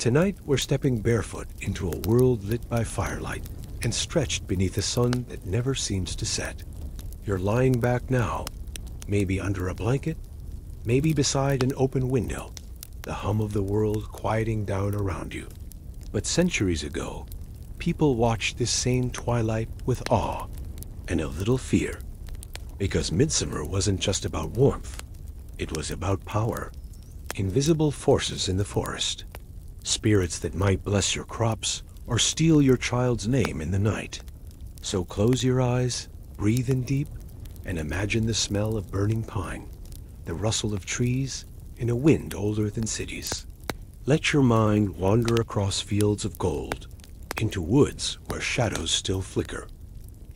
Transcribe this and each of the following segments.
Tonight, we're stepping barefoot into a world lit by firelight and stretched beneath a sun that never seems to set. You're lying back now, maybe under a blanket, maybe beside an open window, the hum of the world quieting down around you. But centuries ago, people watched this same twilight with awe and a little fear, because midsummer wasn't just about warmth. It was about power, invisible forces in the forest, spirits that might bless your crops or steal your child's name in the night. So close your eyes, breathe in deep, and imagine the smell of burning pine, the rustle of trees, in a wind older than cities. Let your mind wander across fields of gold, into woods where shadows still flicker.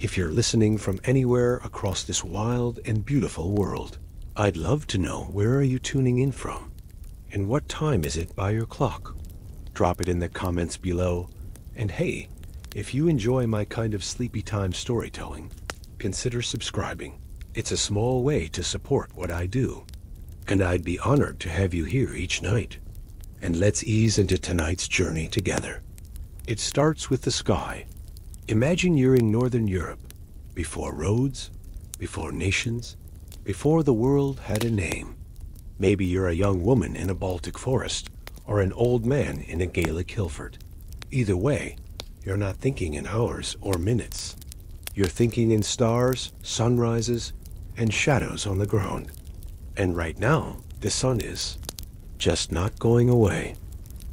If you're listening from anywhere across this wild and beautiful world, I'd love to know, where are you tuning in from? And what time is it by your clock? Drop it in the comments below. And hey, if you enjoy my kind of sleepy time storytelling, consider subscribing. It's a small way to support what I do. And I'd be honored to have you here each night. And let's ease into tonight's journey together. It starts with the sky. Imagine you're in Northern Europe, before roads, before nations, before the world had a name. Maybe you're a young woman in a Baltic forest, or an old man in a Gaelic Hilford. Either way, you're not thinking in hours or minutes. You're thinking in stars, sunrises, and shadows on the ground. And right now, the sun is just not going away.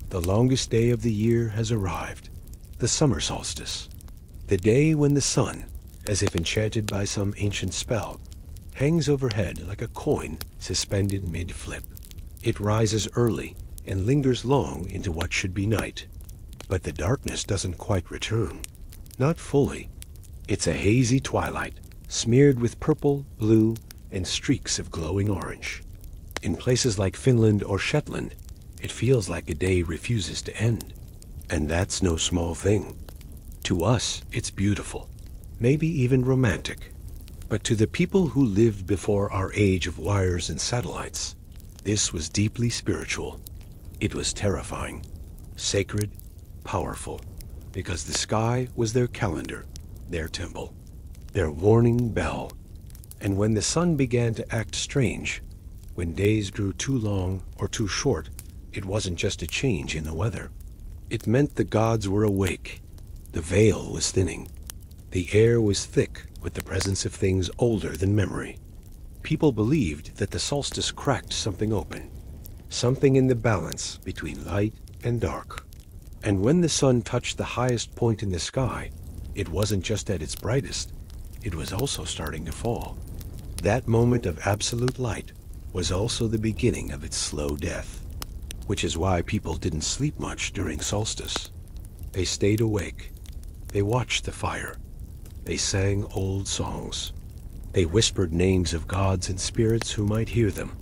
The longest day of the year has arrived, the summer solstice. The day when the sun, as if enchanted by some ancient spell, hangs overhead like a coin suspended mid-flip. It rises early and lingers long into what should be night. But the darkness doesn't quite return. Not fully. It's a hazy twilight, smeared with purple, blue, and streaks of glowing orange. In places like Finland or Shetland, it feels like a day refuses to end. And that's no small thing. To us, it's beautiful, maybe even romantic. But to the people who lived before our age of wires and satellites, this was deeply spiritual. It was terrifying, sacred, powerful, because the sky was their calendar, their temple, their warning bell. And when the sun began to act strange, when days grew too long or too short, it wasn't just a change in the weather. It meant the gods were awake. The veil was thinning. The air was thick with the presence of things older than memory. People believed that the solstice cracked something open, something in the balance between light and dark. And when the sun touched the highest point in the sky, it wasn't just at its brightest, it was also starting to fall. That moment of absolute light was also the beginning of its slow death, which is why people didn't sleep much during solstice. They stayed awake. They watched the fire. They sang old songs. They whispered names of gods and spirits who might hear them,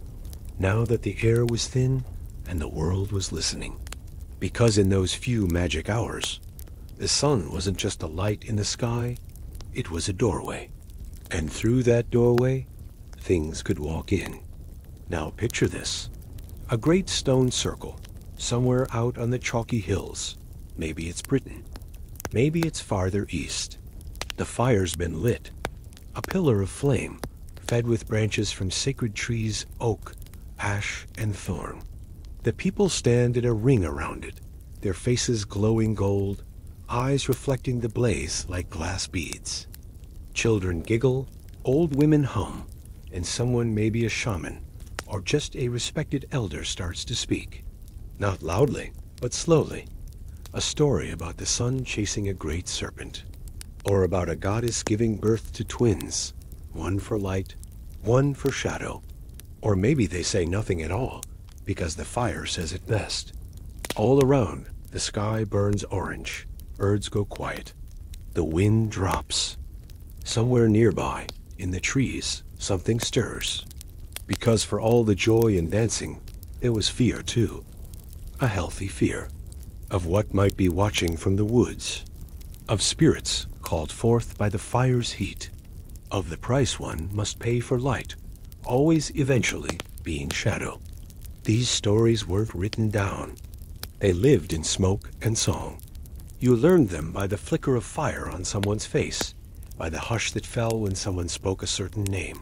now that the air was thin and the world was listening. Because in those few magic hours, the sun wasn't just a light in the sky, it was a doorway. And through that doorway, things could walk in. Now picture this. A great stone circle, somewhere out on the chalky hills. Maybe it's Britain. Maybe it's farther east. The fire's been lit. A pillar of flame, fed with branches from sacred trees, oak, ash, and thorn. The people stand in a ring around it, their faces glowing gold, eyes reflecting the blaze like glass beads. Children giggle, old women hum, and someone, maybe a shaman, or just a respected elder, starts to speak. Not loudly, but slowly. A story about the sun chasing a great serpent, or about a goddess giving birth to twins, one for light, one for shadow. Or maybe they say nothing at all, because the fire says it best. All around, the sky burns orange, birds go quiet, the wind drops. Somewhere nearby, in the trees, something stirs. Because for all the joy and dancing, there was fear too. A healthy fear of what might be watching from the woods, of spirits called forth by the fire's heat, of the price one must pay for light, always eventually being shadow. These stories weren't written down. They lived in smoke and song. You learned them by the flicker of fire on someone's face, by the hush that fell when someone spoke a certain name.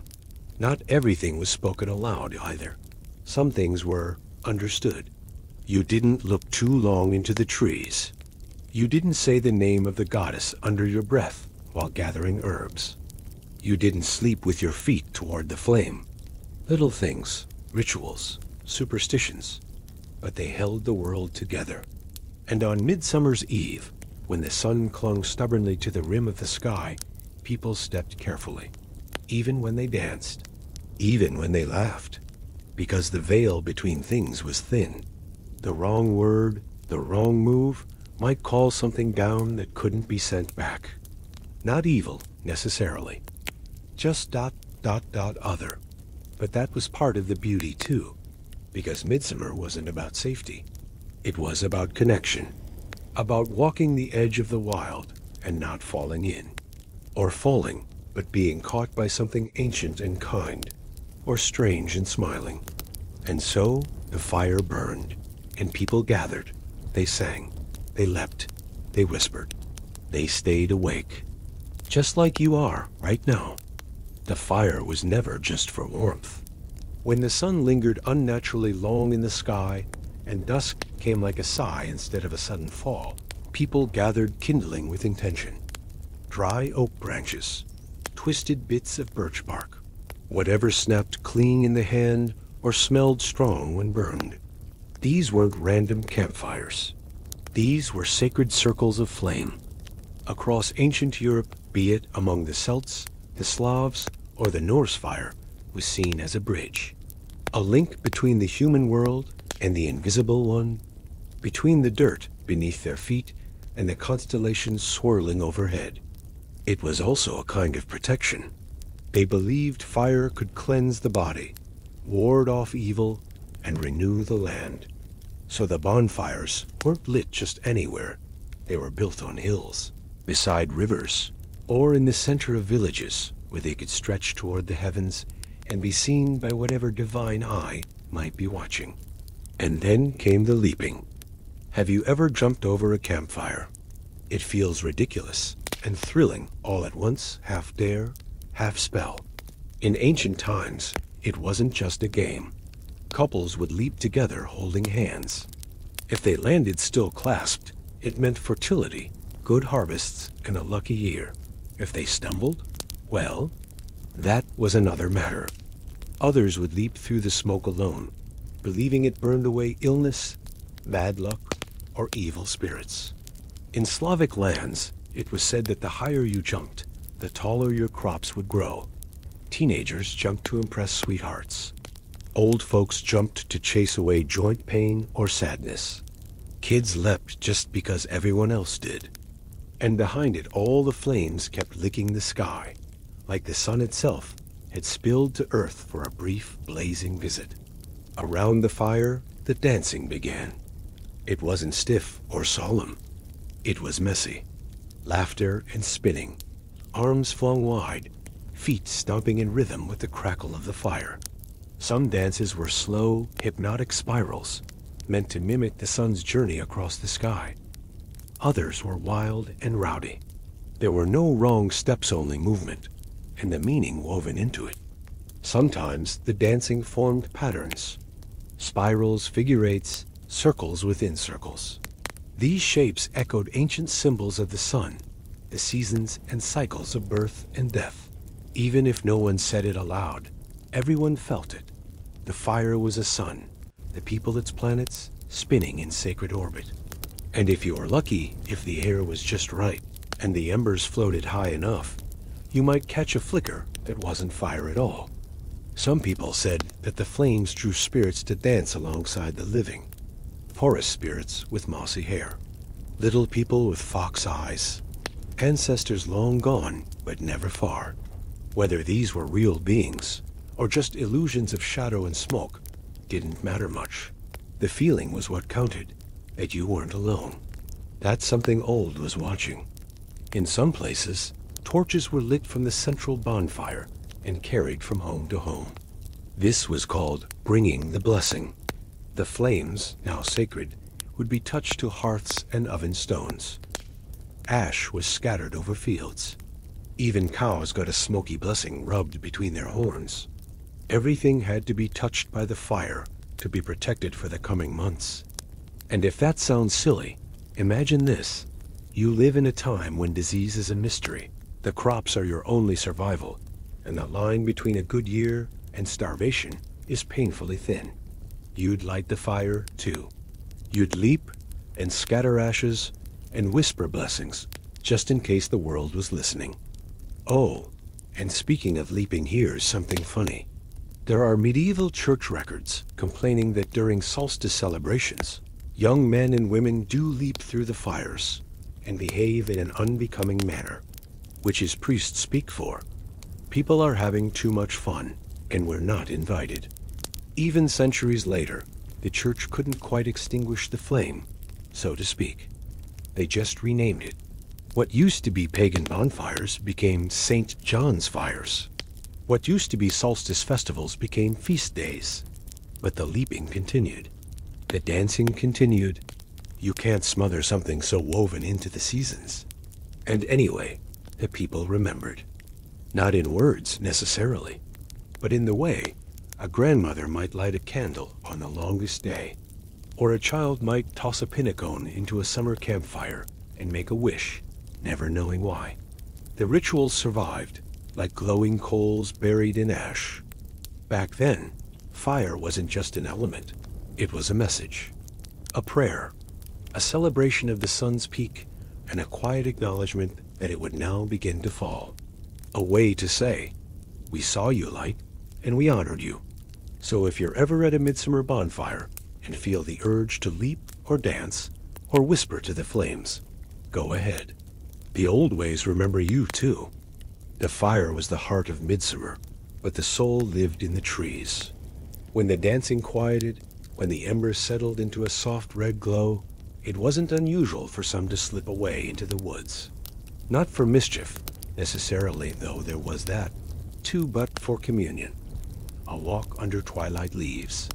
Not everything was spoken aloud either. Some things were understood. You didn't look too long into the trees. You didn't say the name of the goddess under your breath while gathering herbs. You didn't sleep with your feet toward the flame. Little things, rituals, superstitions, but they held the world together. And on Midsummer's Eve, when the sun clung stubbornly to the rim of the sky, people stepped carefully, even when they danced, even when they laughed, because the veil between things was thin. The wrong word, the wrong move, might call something down that couldn't be sent back. Not evil, necessarily. Just ... other. But that was part of the beauty, too, because Midsummer wasn't about safety. It was about connection, about walking the edge of the wild and not falling in, or falling, but being caught by something ancient and kind, or strange and smiling. And so the fire burned, and people gathered. They sang, they leapt, they whispered, they stayed awake. Just like you are right now. The fire was never just for warmth. When the sun lingered unnaturally long in the sky, and dusk came like a sigh instead of a sudden fall, people gathered kindling with intention. Dry oak branches, twisted bits of birch bark, whatever snapped clean in the hand or smelled strong when burned. These weren't random campfires. These were sacred circles of flame. Across ancient Europe, be it among the Celts, the Slavs, or the Norse fire, was seen as a bridge. A link between the human world and the invisible one, between the dirt beneath their feet and the constellations swirling overhead. It was also a kind of protection. They believed fire could cleanse the body, ward off evil, and renew the land. So the bonfires weren't lit just anywhere. They were built on hills, beside rivers, or in the center of villages where they could stretch toward the heavens and be seen by whatever divine eye might be watching. And then came the leaping. Have you ever jumped over a campfire? It feels ridiculous and thrilling all at once, half dare, half spell. In ancient times, it wasn't just a game. Couples would leap together holding hands. If they landed still clasped, it meant fertility, good harvests, and a lucky year. If they stumbled, well, that was another matter. Others would leap through the smoke alone, believing it burned away illness, bad luck, or evil spirits. In Slavic lands, it was said that the higher you jumped, the taller your crops would grow. Teenagers jumped to impress sweethearts. Old folks jumped to chase away joint pain or sadness. Kids leapt just because everyone else did. And behind it, all the flames kept licking the sky, like the sun itself had spilled to earth for a brief, blazing visit. Around the fire, the dancing began. It wasn't stiff or solemn. It was messy. Laughter and spinning, arms flung wide, feet stomping in rhythm with the crackle of the fire. Some dances were slow, hypnotic spirals, meant to mimic the sun's journey across the sky. Others were wild and rowdy. There were no wrong steps-only movement, and the meaning woven into it. Sometimes the dancing formed patterns, spirals, figure eights, circles within circles. These shapes echoed ancient symbols of the sun, the seasons and cycles of birth and death. Even if no one said it aloud, everyone felt it. The fire was a sun, the people its planets, spinning in sacred orbit. And if you were lucky, if the air was just right, and the embers floated high enough, you might catch a flicker that wasn't fire at all. Some people said that the flames drew spirits to dance alongside the living. Forest spirits with mossy hair, little people with fox eyes, ancestors long gone but never far. Whether these were real beings or just illusions of shadow and smoke didn't matter much. The feeling was what counted, that you weren't alone, that something old was watching. In some places, torches were lit from the central bonfire and carried from home to home. This was called bringing the blessing. The flames, now sacred, would be touched to hearths and oven stones. Ash was scattered over fields. Even cows got a smoky blessing rubbed between their horns. Everything had to be touched by the fire to be protected for the coming months. And if that sounds silly, imagine this. You live in a time when disease is a mystery. The crops are your only survival, and the line between a good year and starvation is painfully thin. You'd light the fire, too. You'd leap and scatter ashes and whisper blessings, just in case the world was listening. Oh, and speaking of leaping, here's something funny. There are medieval church records complaining that during solstice celebrations, young men and women do leap through the fires and behave in an unbecoming manner, which is priests speak for. People are having too much fun, and we're not invited. Even centuries later, the church couldn't quite extinguish the flame, so to speak. They just renamed it. What used to be pagan bonfires became St. John's fires. What used to be solstice festivals became feast days. But the leaping continued. The dancing continued. You can't smother something so woven into the seasons. And anyway, the people remembered. Not in words, necessarily, but in the way a grandmother might light a candle on the longest day, or a child might toss a pinnacone into a summer campfire and make a wish, never knowing why. The rituals survived, like glowing coals buried in ash. Back then, fire wasn't just an element. It was a message, a prayer, a celebration of the sun's peak, and a quiet acknowledgement that it would now begin to fall. A way to say, we saw you light, and we honored you. So if you're ever at a midsummer bonfire and feel the urge to leap or dance or whisper to the flames, go ahead. The old ways remember you too. The fire was the heart of midsummer, but the soul lived in the trees. When the dancing quieted, when the embers settled into a soft red glow, it wasn't unusual for some to slip away into the woods. Not for mischief, necessarily, though there was that, too, but for communion. A walk under twilight leaves.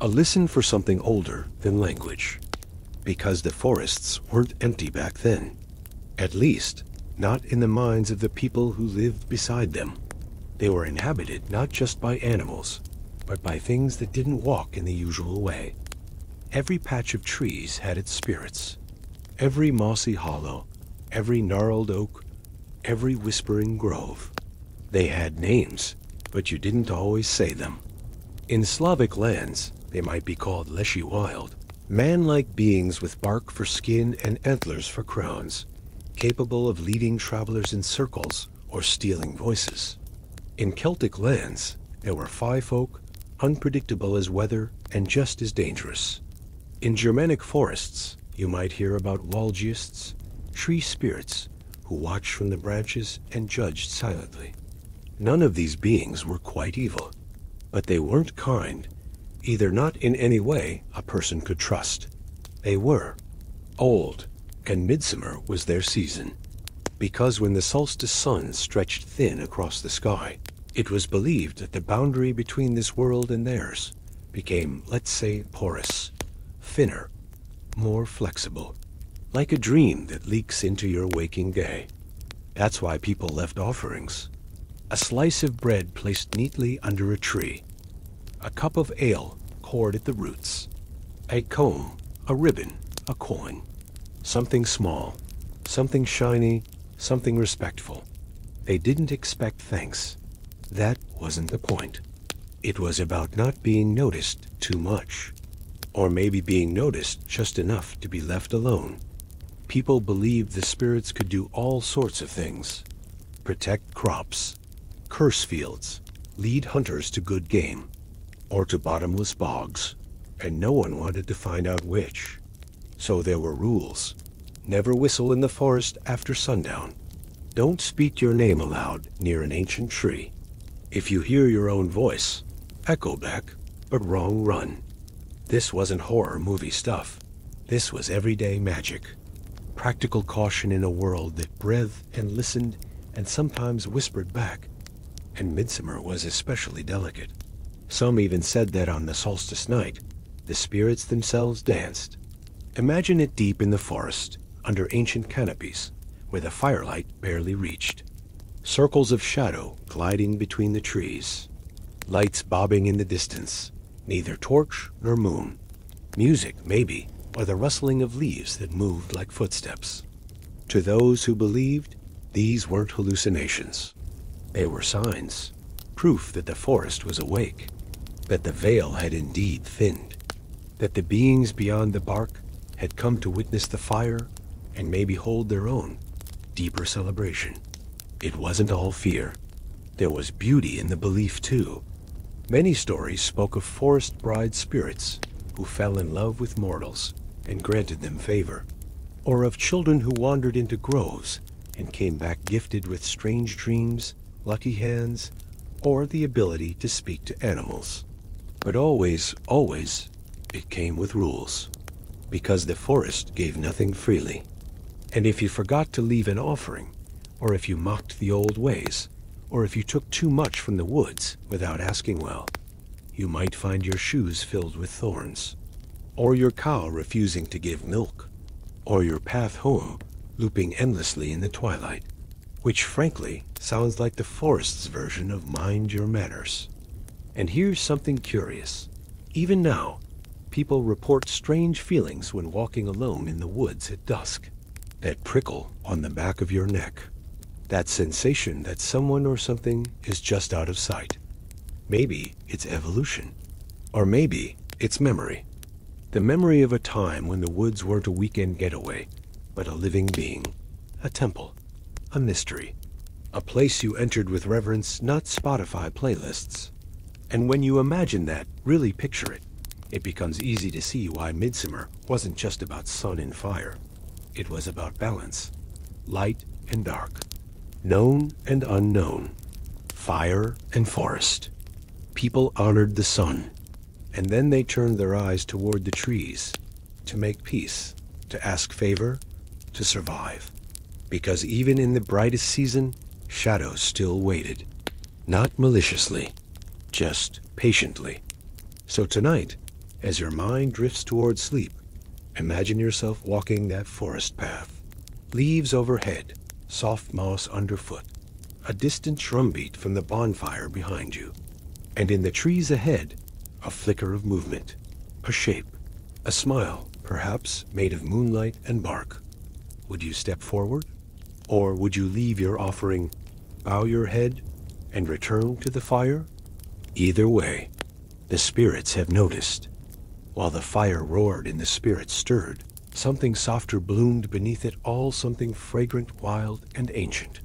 A listen for something older than language. Because the forests weren't empty back then. At least, not in the minds of the people who lived beside them. They were inhabited not just by animals, but by things that didn't walk in the usual way. Every patch of trees had its spirits. Every mossy hollow, every gnarled oak, every whispering grove. They had names, but you didn't always say them. In Slavic lands, they might be called leshy wild, man-like beings with bark for skin and antlers for crowns, capable of leading travelers in circles or stealing voices. In Celtic lands, there were five folk, unpredictable as weather and just as dangerous. In Germanic forests, you might hear about Walgists, tree spirits who watched from the branches and judged silently. None of these beings were quite evil, but they weren't kind, either not in any way a person could trust. They were old, and midsummer was their season, because when the solstice sun stretched thin across the sky, it was believed that the boundary between this world and theirs became, let's say, porous, thinner, more flexible, like a dream that leaks into your waking day. That's why people left offerings. A slice of bread placed neatly under a tree, a cup of ale poured at the roots, a comb, a ribbon, a coin, something small, something shiny, something respectful. They didn't expect thanks. That wasn't the point. It was about not being noticed too much, or maybe being noticed just enough to be left alone. People believed the spirits could do all sorts of things. Protect crops, curse fields, lead hunters to good game, or to bottomless bogs, and no one wanted to find out which. So there were rules. Never whistle in the forest after sundown. Don't speak your name aloud near an ancient tree. If you hear your own voice, echo back, but wrong run. This wasn't horror movie stuff. This was everyday magic. Practical caution in a world that breathed and listened and sometimes whispered back. And midsummer was especially delicate. Some even said that on the solstice night, the spirits themselves danced. Imagine it deep in the forest, under ancient canopies, where the firelight barely reached. Circles of shadow gliding between the trees. Lights bobbing in the distance, neither torch nor moon. Music, maybe, or the rustling of leaves that moved like footsteps. To those who believed, these weren't hallucinations. They were signs, proof that the forest was awake, that the veil had indeed thinned, that the beings beyond the bark had come to witness the fire and maybe hold their own deeper celebration. It wasn't all fear. There was beauty in the belief too. Many stories spoke of forest bride spirits who fell in love with mortals and granted them favor, or of children who wandered into groves and came back gifted with strange dreams, lucky hands, or the ability to speak to animals. But always, it came with rules, because the forest gave nothing freely. And if you forgot to leave an offering, or if you mocked the old ways, or if you took too much from the woods without asking well, you might find your shoes filled with thorns, or your cow refusing to give milk, or your path home looping endlessly in the twilight, which frankly sounds like the forest's version of mind your manners. And here's something curious. Even now, people report strange feelings when walking alone in the woods at dusk. That prickle on the back of your neck. That sensation that someone or something is just out of sight. Maybe it's evolution. Or maybe it's memory. The memory of a time when the woods weren't a weekend getaway, but a living being. A temple. A mystery. A place you entered with reverence, not Spotify playlists. And when you imagine that, really picture it, it becomes easy to see why Midsummer wasn't just about sun and fire. It was about balance. Light and dark. Known and unknown. Fire and forest. People honored the sun, and then they turned their eyes toward the trees, to make peace, to ask favor, to survive. Because even in the brightest season, shadows still waited. Not maliciously, just patiently. So tonight, as your mind drifts toward sleep, imagine yourself walking that forest path. Leaves overhead, soft moss underfoot, a distant drumbeat from the bonfire behind you. And in the trees ahead, a flicker of movement, a shape, a smile, perhaps made of moonlight and bark. Would you step forward? Or would you leave your offering, bow your head, and return to the fire? Either way, the spirits have noticed. While the fire roared and the spirits stirred, something softer bloomed beneath it all, something fragrant, wild, and ancient.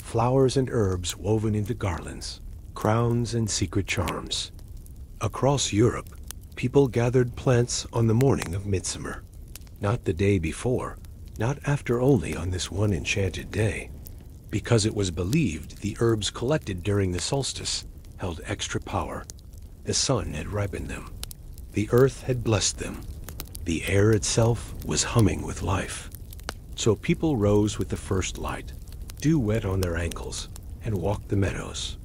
Flowers and herbs woven into garlands, crowns and secret charms. Across Europe, people gathered plants on the morning of Midsummer. Not the day before, not after only on this one enchanted day, because it was believed the herbs collected during the solstice held extra power. The sun had ripened them. The earth had blessed them. The air itself was humming with life. So people rose with the first light, dew wet on their ankles, and walked the meadows.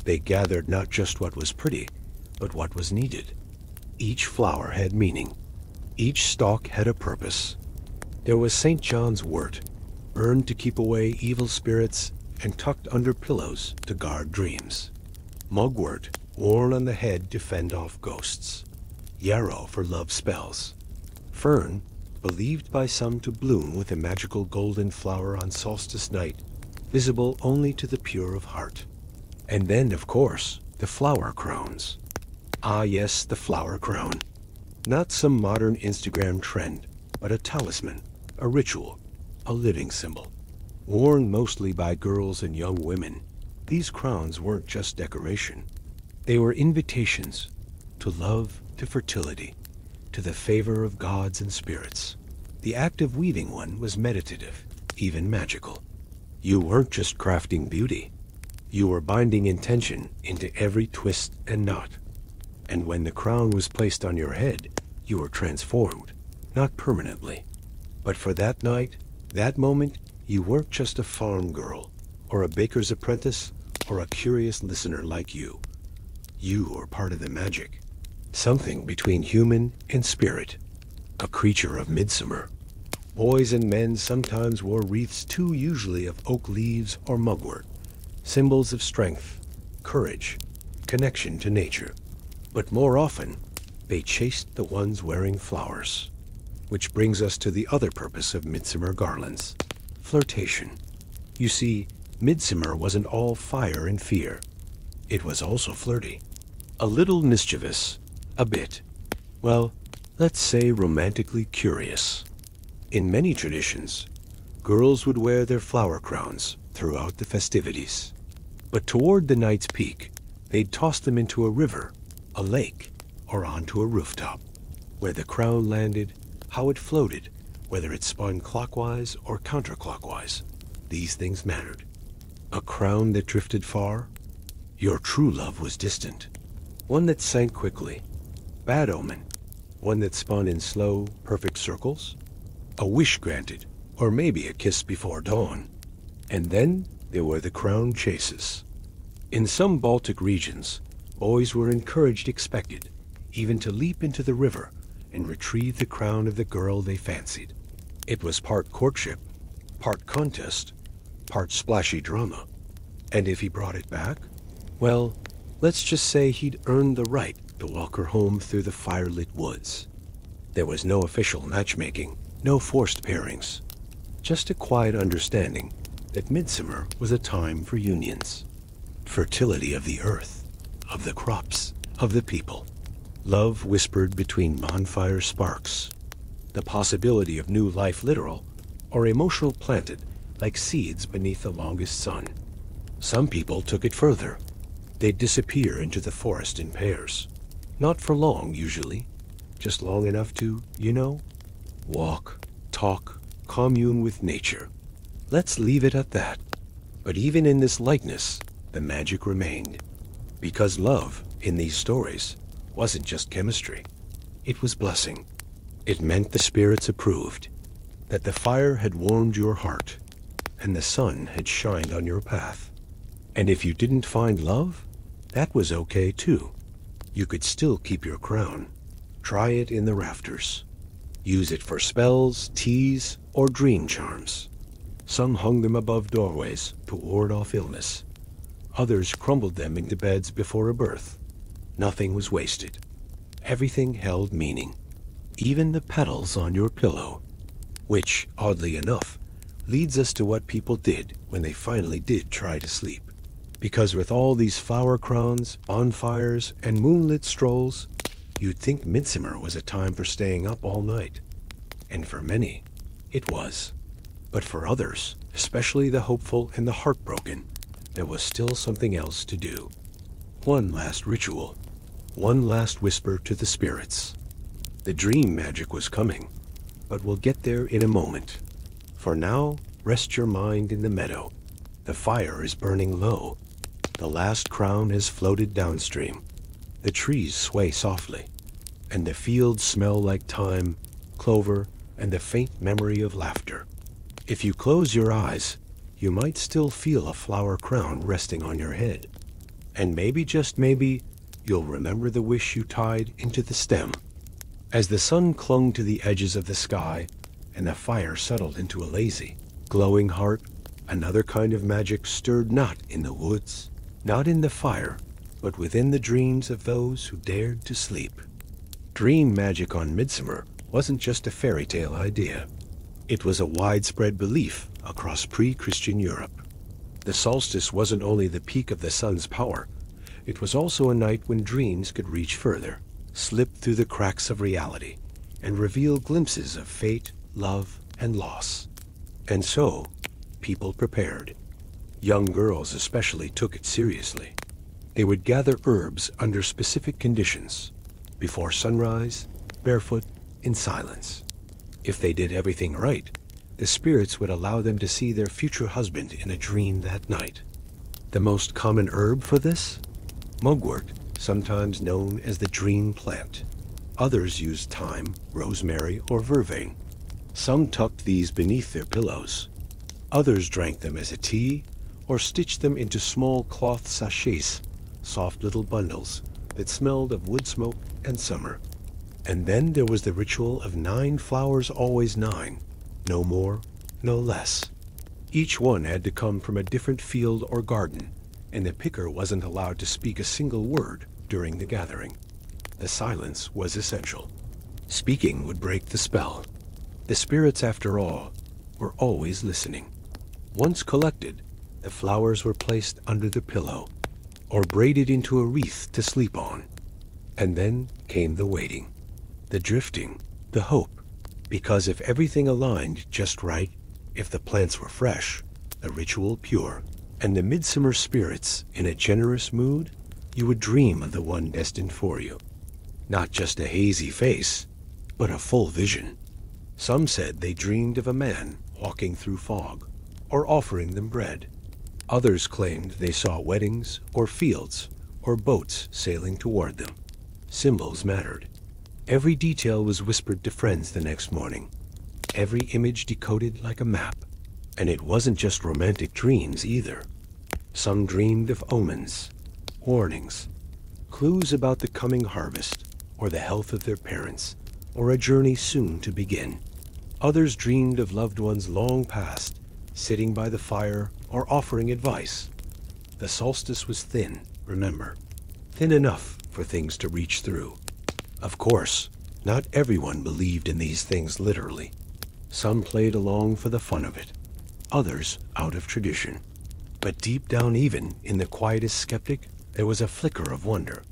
They gathered not just what was pretty, but what was needed. Each flower had meaning. Each stalk had a purpose. There was St. John's wort, burned to keep away evil spirits and tucked under pillows to guard dreams. Mugwort, worn on the head to fend off ghosts. Yarrow for love spells. Fern, believed by some to bloom with a magical golden flower on solstice night, visible only to the pure of heart. And then, of course, the flower crowns. Ah yes, the flower crown. Not some modern Instagram trend, but a talisman, a ritual, a living symbol. Worn mostly by girls and young women, these crowns weren't just decoration. They were invitations to love, to fertility, to the favor of gods and spirits. The act of weaving one was meditative, even magical. You weren't just crafting beauty. You were binding intention into every twist and knot. And when the crown was placed on your head, you were transformed, not permanently. But for that night, that moment, you weren't just a farm girl, or a baker's apprentice, or a curious listener like you. You were part of the magic. Something between human and spirit. a creature of midsummer. Boys and men sometimes wore wreaths too, usually of oak leaves or mugwort, symbols of strength, courage, connection to nature. But more often, they chased the ones wearing flowers. Which brings us to the other purpose of midsummer garlands: flirtation. You see, midsummer wasn't all fire and fear. It was also flirty. A little mischievous. A bit, well, let's say romantically curious. In many traditions, girls would wear their flower crowns throughout the festivities. But toward the night's peak, they'd toss them into a river, a lake, or onto a rooftop. Where the crown landed, how it floated, whether it spun clockwise or counterclockwise, these things mattered. A crown that drifted far? Your true love was distant. One that sank quickly? Bad omen. One that spun in slow, perfect circles? A wish granted, or maybe a kiss before dawn. And then there were the crown chases. In some Baltic regions, boys were expected, even to leap into the river and retrieve the crown of the girl they fancied. It was part courtship, part contest, part splashy drama. And if he brought it back, well, let's just say he'd earned the right to walk her home through the firelit woods. There was no official matchmaking, no forced pairings, just a quiet understanding that midsummer was a time for unions. Fertility of the earth, of the crops, of the people. Love whispered between bonfire sparks. The possibility of new life literal or emotional planted like seeds beneath the longest sun. Some people took it further. They'd disappear into the forest in pairs. Not for long, usually. Just long enough to, walk, talk, commune with nature. Let's leave it at that. But even in this likeness, the magic remained. Because love, in these stories, wasn't just chemistry. It was blessing. It meant the spirits approved, that the fire had warmed your heart, and the sun had shined on your path. And if you didn't find love, that was okay too. You could still keep your crown. Try it in the rafters. Use it for spells, teas, or dream charms. Some hung them above doorways to ward off illness. Others crumbled them into beds before a birth. Nothing was wasted. Everything held meaning. Even the petals on your pillow. Which, oddly enough, leads us to what people did when they finally did try to sleep. Because with all these flower crowns, bonfires, and moonlit strolls, you'd think midsummer was a time for staying up all night. And for many, it was. But for others, especially the hopeful and the heartbroken, there was still something else to do. One last ritual. One last whisper to the spirits. The dream magic was coming, but we'll get there in a moment. For now, rest your mind in the meadow. The fire is burning low. The last crown has floated downstream. The trees sway softly, and the fields smell like thyme, clover, and the faint memory of laughter. If you close your eyes, you might still feel a flower crown resting on your head. And maybe, just maybe, you'll remember the wish you tied into the stem. As the sun clung to the edges of the sky, and the fire settled into a lazy, glowing heart, another kind of magic stirred not in the woods, not in the fire, but within the dreams of those who dared to sleep. Dream magic on midsummer wasn't just a fairy tale idea. It was a widespread belief across pre-Christian Europe. The solstice wasn't only the peak of the sun's power, it was also a night when dreams could reach further, slip through the cracks of reality, and reveal glimpses of fate, love, and loss. And so, people prepared. Young girls especially took it seriously. They would gather herbs under specific conditions, before sunrise, barefoot, in silence. If they did everything right, the spirits would allow them to see their future husband in a dream that night. The most common herb for this? Mugwort, sometimes known as the dream plant. Others used thyme, rosemary, or vervain. Some tucked these beneath their pillows. Others drank them as a tea, or stitched them into small cloth sachets, soft little bundles that smelled of wood smoke and summer. And then there was the ritual of 9 flowers, always 9, no more, no less. Each one had to come from a different field or garden, and the picker wasn't allowed to speak a single word during the gathering. The silence was essential. Speaking would break the spell. The spirits, after all, were always listening. Once collected, the flowers were placed under the pillow, or braided into a wreath to sleep on. And then came the waiting, the drifting, the hope. Because if everything aligned just right, if the plants were fresh, the ritual pure, and the midsummer spirits in a generous mood, you would dream of the one destined for you. Not just a hazy face, but a full vision. Some said they dreamed of a man walking through fog, or offering them bread. Others claimed they saw weddings, or fields, or boats sailing toward them. Symbols mattered. Every detail was whispered to friends the next morning. Every image decoded like a map. And it wasn't just romantic dreams either. Some dreamed of omens, warnings, clues about the coming harvest, or the health of their parents, or a journey soon to begin. Others dreamed of loved ones long past, sitting by the fire or offering advice. The solstice was thin, remember. Thin enough for things to reach through. Of course, not everyone believed in these things literally. Some played along for the fun of it, others out of tradition. But deep down, even in the quietest skeptic, there was a flicker of wonder.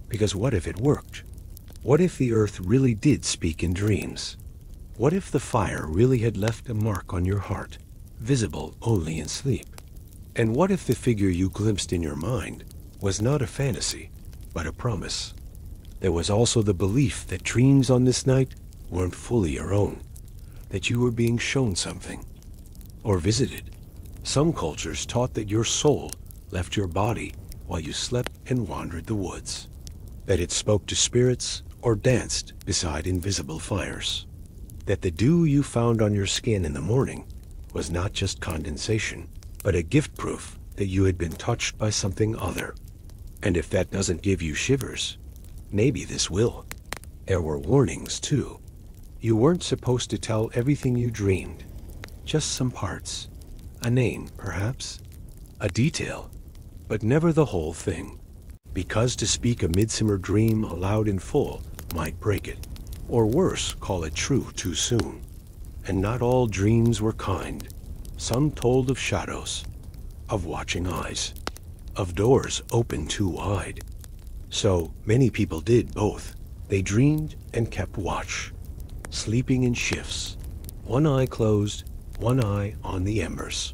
Because what if it worked? What if the earth really did speak in dreams? What if the fire really had left a mark on your heart, visible only in sleep? And what if the figure you glimpsed in your mind was not a fantasy, but a promise? There was also the belief that dreams on this night weren't fully your own, that you were being shown something, or visited. Some cultures taught that your soul left your body while you slept and wandered the woods, that it spoke to spirits or danced beside invisible fires, that the dew you found on your skin in the morning was not just condensation, but a gift proof that you had been touched by something other. And if that doesn't give you shivers, maybe this will. There were warnings, too. You weren't supposed to tell everything you dreamed, just some parts. A name, perhaps, a detail, but never the whole thing. Because to speak a midsummer dream aloud in full might break it, or worse, call it true too soon. And not all dreams were kind. Some told of shadows, of watching eyes, of doors open too wide. So many people did both. They dreamed and kept watch, sleeping in shifts, one eye closed, one eye on the embers.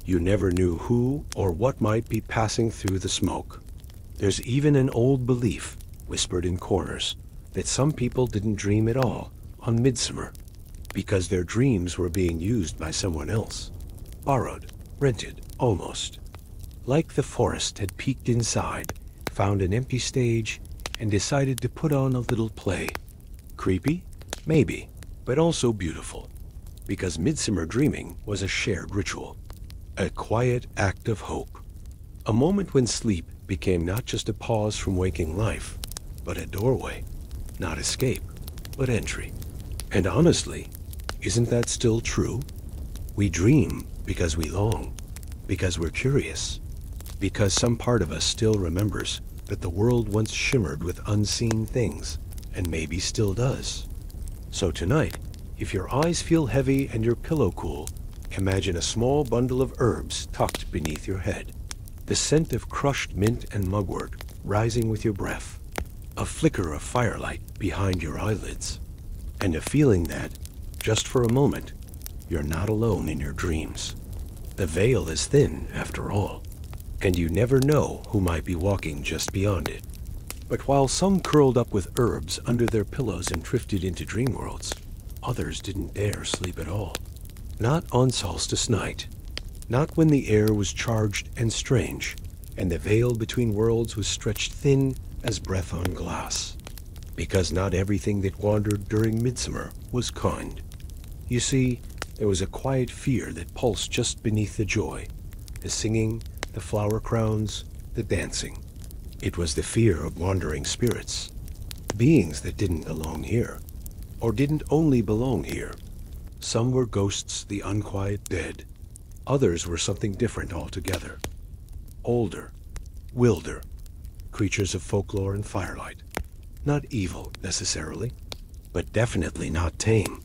You never knew who or what might be passing through the smoke. There's even an old belief, whispered in corners, that some people didn't dream at all on midsummer, because their dreams were being used by someone else. Borrowed, rented, almost. Like the forest had peeked inside, found an empty stage, and decided to put on a little play. Creepy? Maybe, but also beautiful. Because midsummer dreaming was a shared ritual, a quiet act of hope, a moment when sleep became not just a pause from waking life, but a doorway, not escape, but entry. And honestly, isn't that still true? We dream because we long, because we're curious, because some part of us still remembers that the world once shimmered with unseen things, and maybe still does. So tonight, if your eyes feel heavy and your pillow cool, imagine a small bundle of herbs tucked beneath your head. The scent of crushed mint and mugwort rising with your breath. A flicker of firelight behind your eyelids. And a feeling that, just for a moment, you're not alone in your dreams. The veil is thin, after all, and you never know who might be walking just beyond it. But while some curled up with herbs under their pillows and drifted into dream worlds, others didn't dare sleep at all. Not on solstice night. Not when the air was charged and strange, and the veil between worlds was stretched thin as breath on glass. Because not everything that wandered during midsummer was kind. You see, there was a quiet fear that pulsed just beneath the joy, the singing, the flower crowns, the dancing. It was the fear of wandering spirits. beings that didn't belong here, or didn't only belong here. Some were ghosts, the unquiet dead. Others were something different altogether. Older, wilder, creatures of folklore and firelight. Not evil, necessarily, but definitely not tame.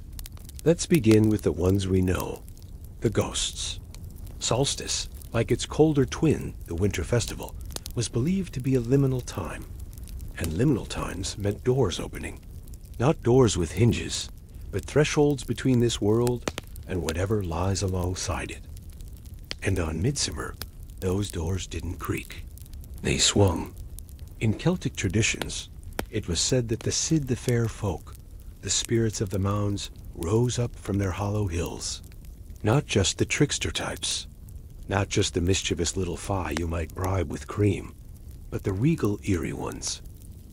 Let's begin with the ones we know, the ghosts. Solstice, like its colder twin, the winter festival, was believed to be a liminal time. And liminal times meant doors opening. Not doors with hinges, but thresholds between this world and whatever lies alongside it. And on Midsummer, those doors didn't creak. They swung. In Celtic traditions, it was said that the Cid the Fair Folk, the spirits of the mounds, rose up from their hollow hills. Not just the trickster types, not just the mischievous little fly you might bribe with cream, but the regal, eerie ones,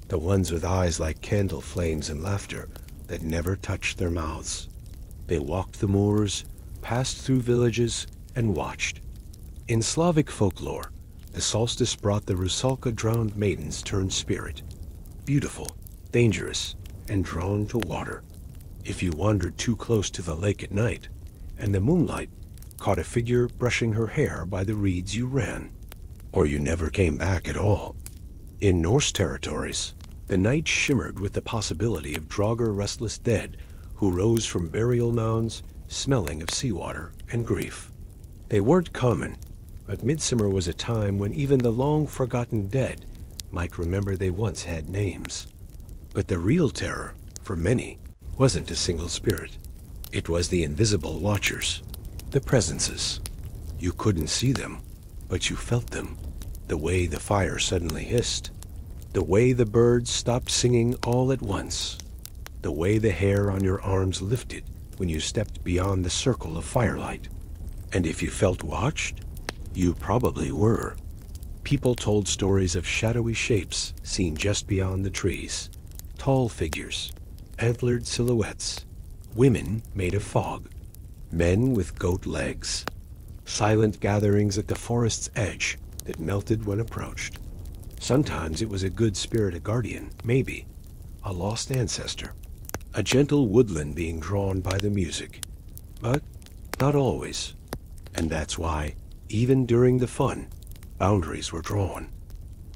the ones with eyes like candle flames and laughter that never touched their mouths. They walked the moors, passed through villages, and watched. In Slavic folklore, the solstice brought the Rusalka drowned maidens turned spirit, beautiful, dangerous, and drawn to water. If you wandered too close to the lake at night, and the moonlight caught a figure brushing her hair by the reeds, you ran, or you never came back at all. In Norse territories, the night shimmered with the possibility of Draugr restless dead who rose from burial mounds smelling of seawater and grief. They weren't common, but Midsummer was a time when even the long-forgotten dead might remember they once had names. But the real terror, for many, wasn't a single spirit. It was the invisible watchers, the presences. You couldn't see them, but you felt them. The way the fire suddenly hissed, the way the birds stopped singing all at once, the way the hair on your arms lifted when you stepped beyond the circle of firelight. And if you felt watched, you probably were. People told stories of shadowy shapes seen just beyond the trees, tall figures, antlered silhouettes, women made of fog, men with goat legs, silent gatherings at the forest's edge that melted when approached. Sometimes it was a good spirit, a guardian, maybe, a lost ancestor, a gentle woodland being drawn by the music. But not always. And that's why, even during the fun, boundaries were drawn.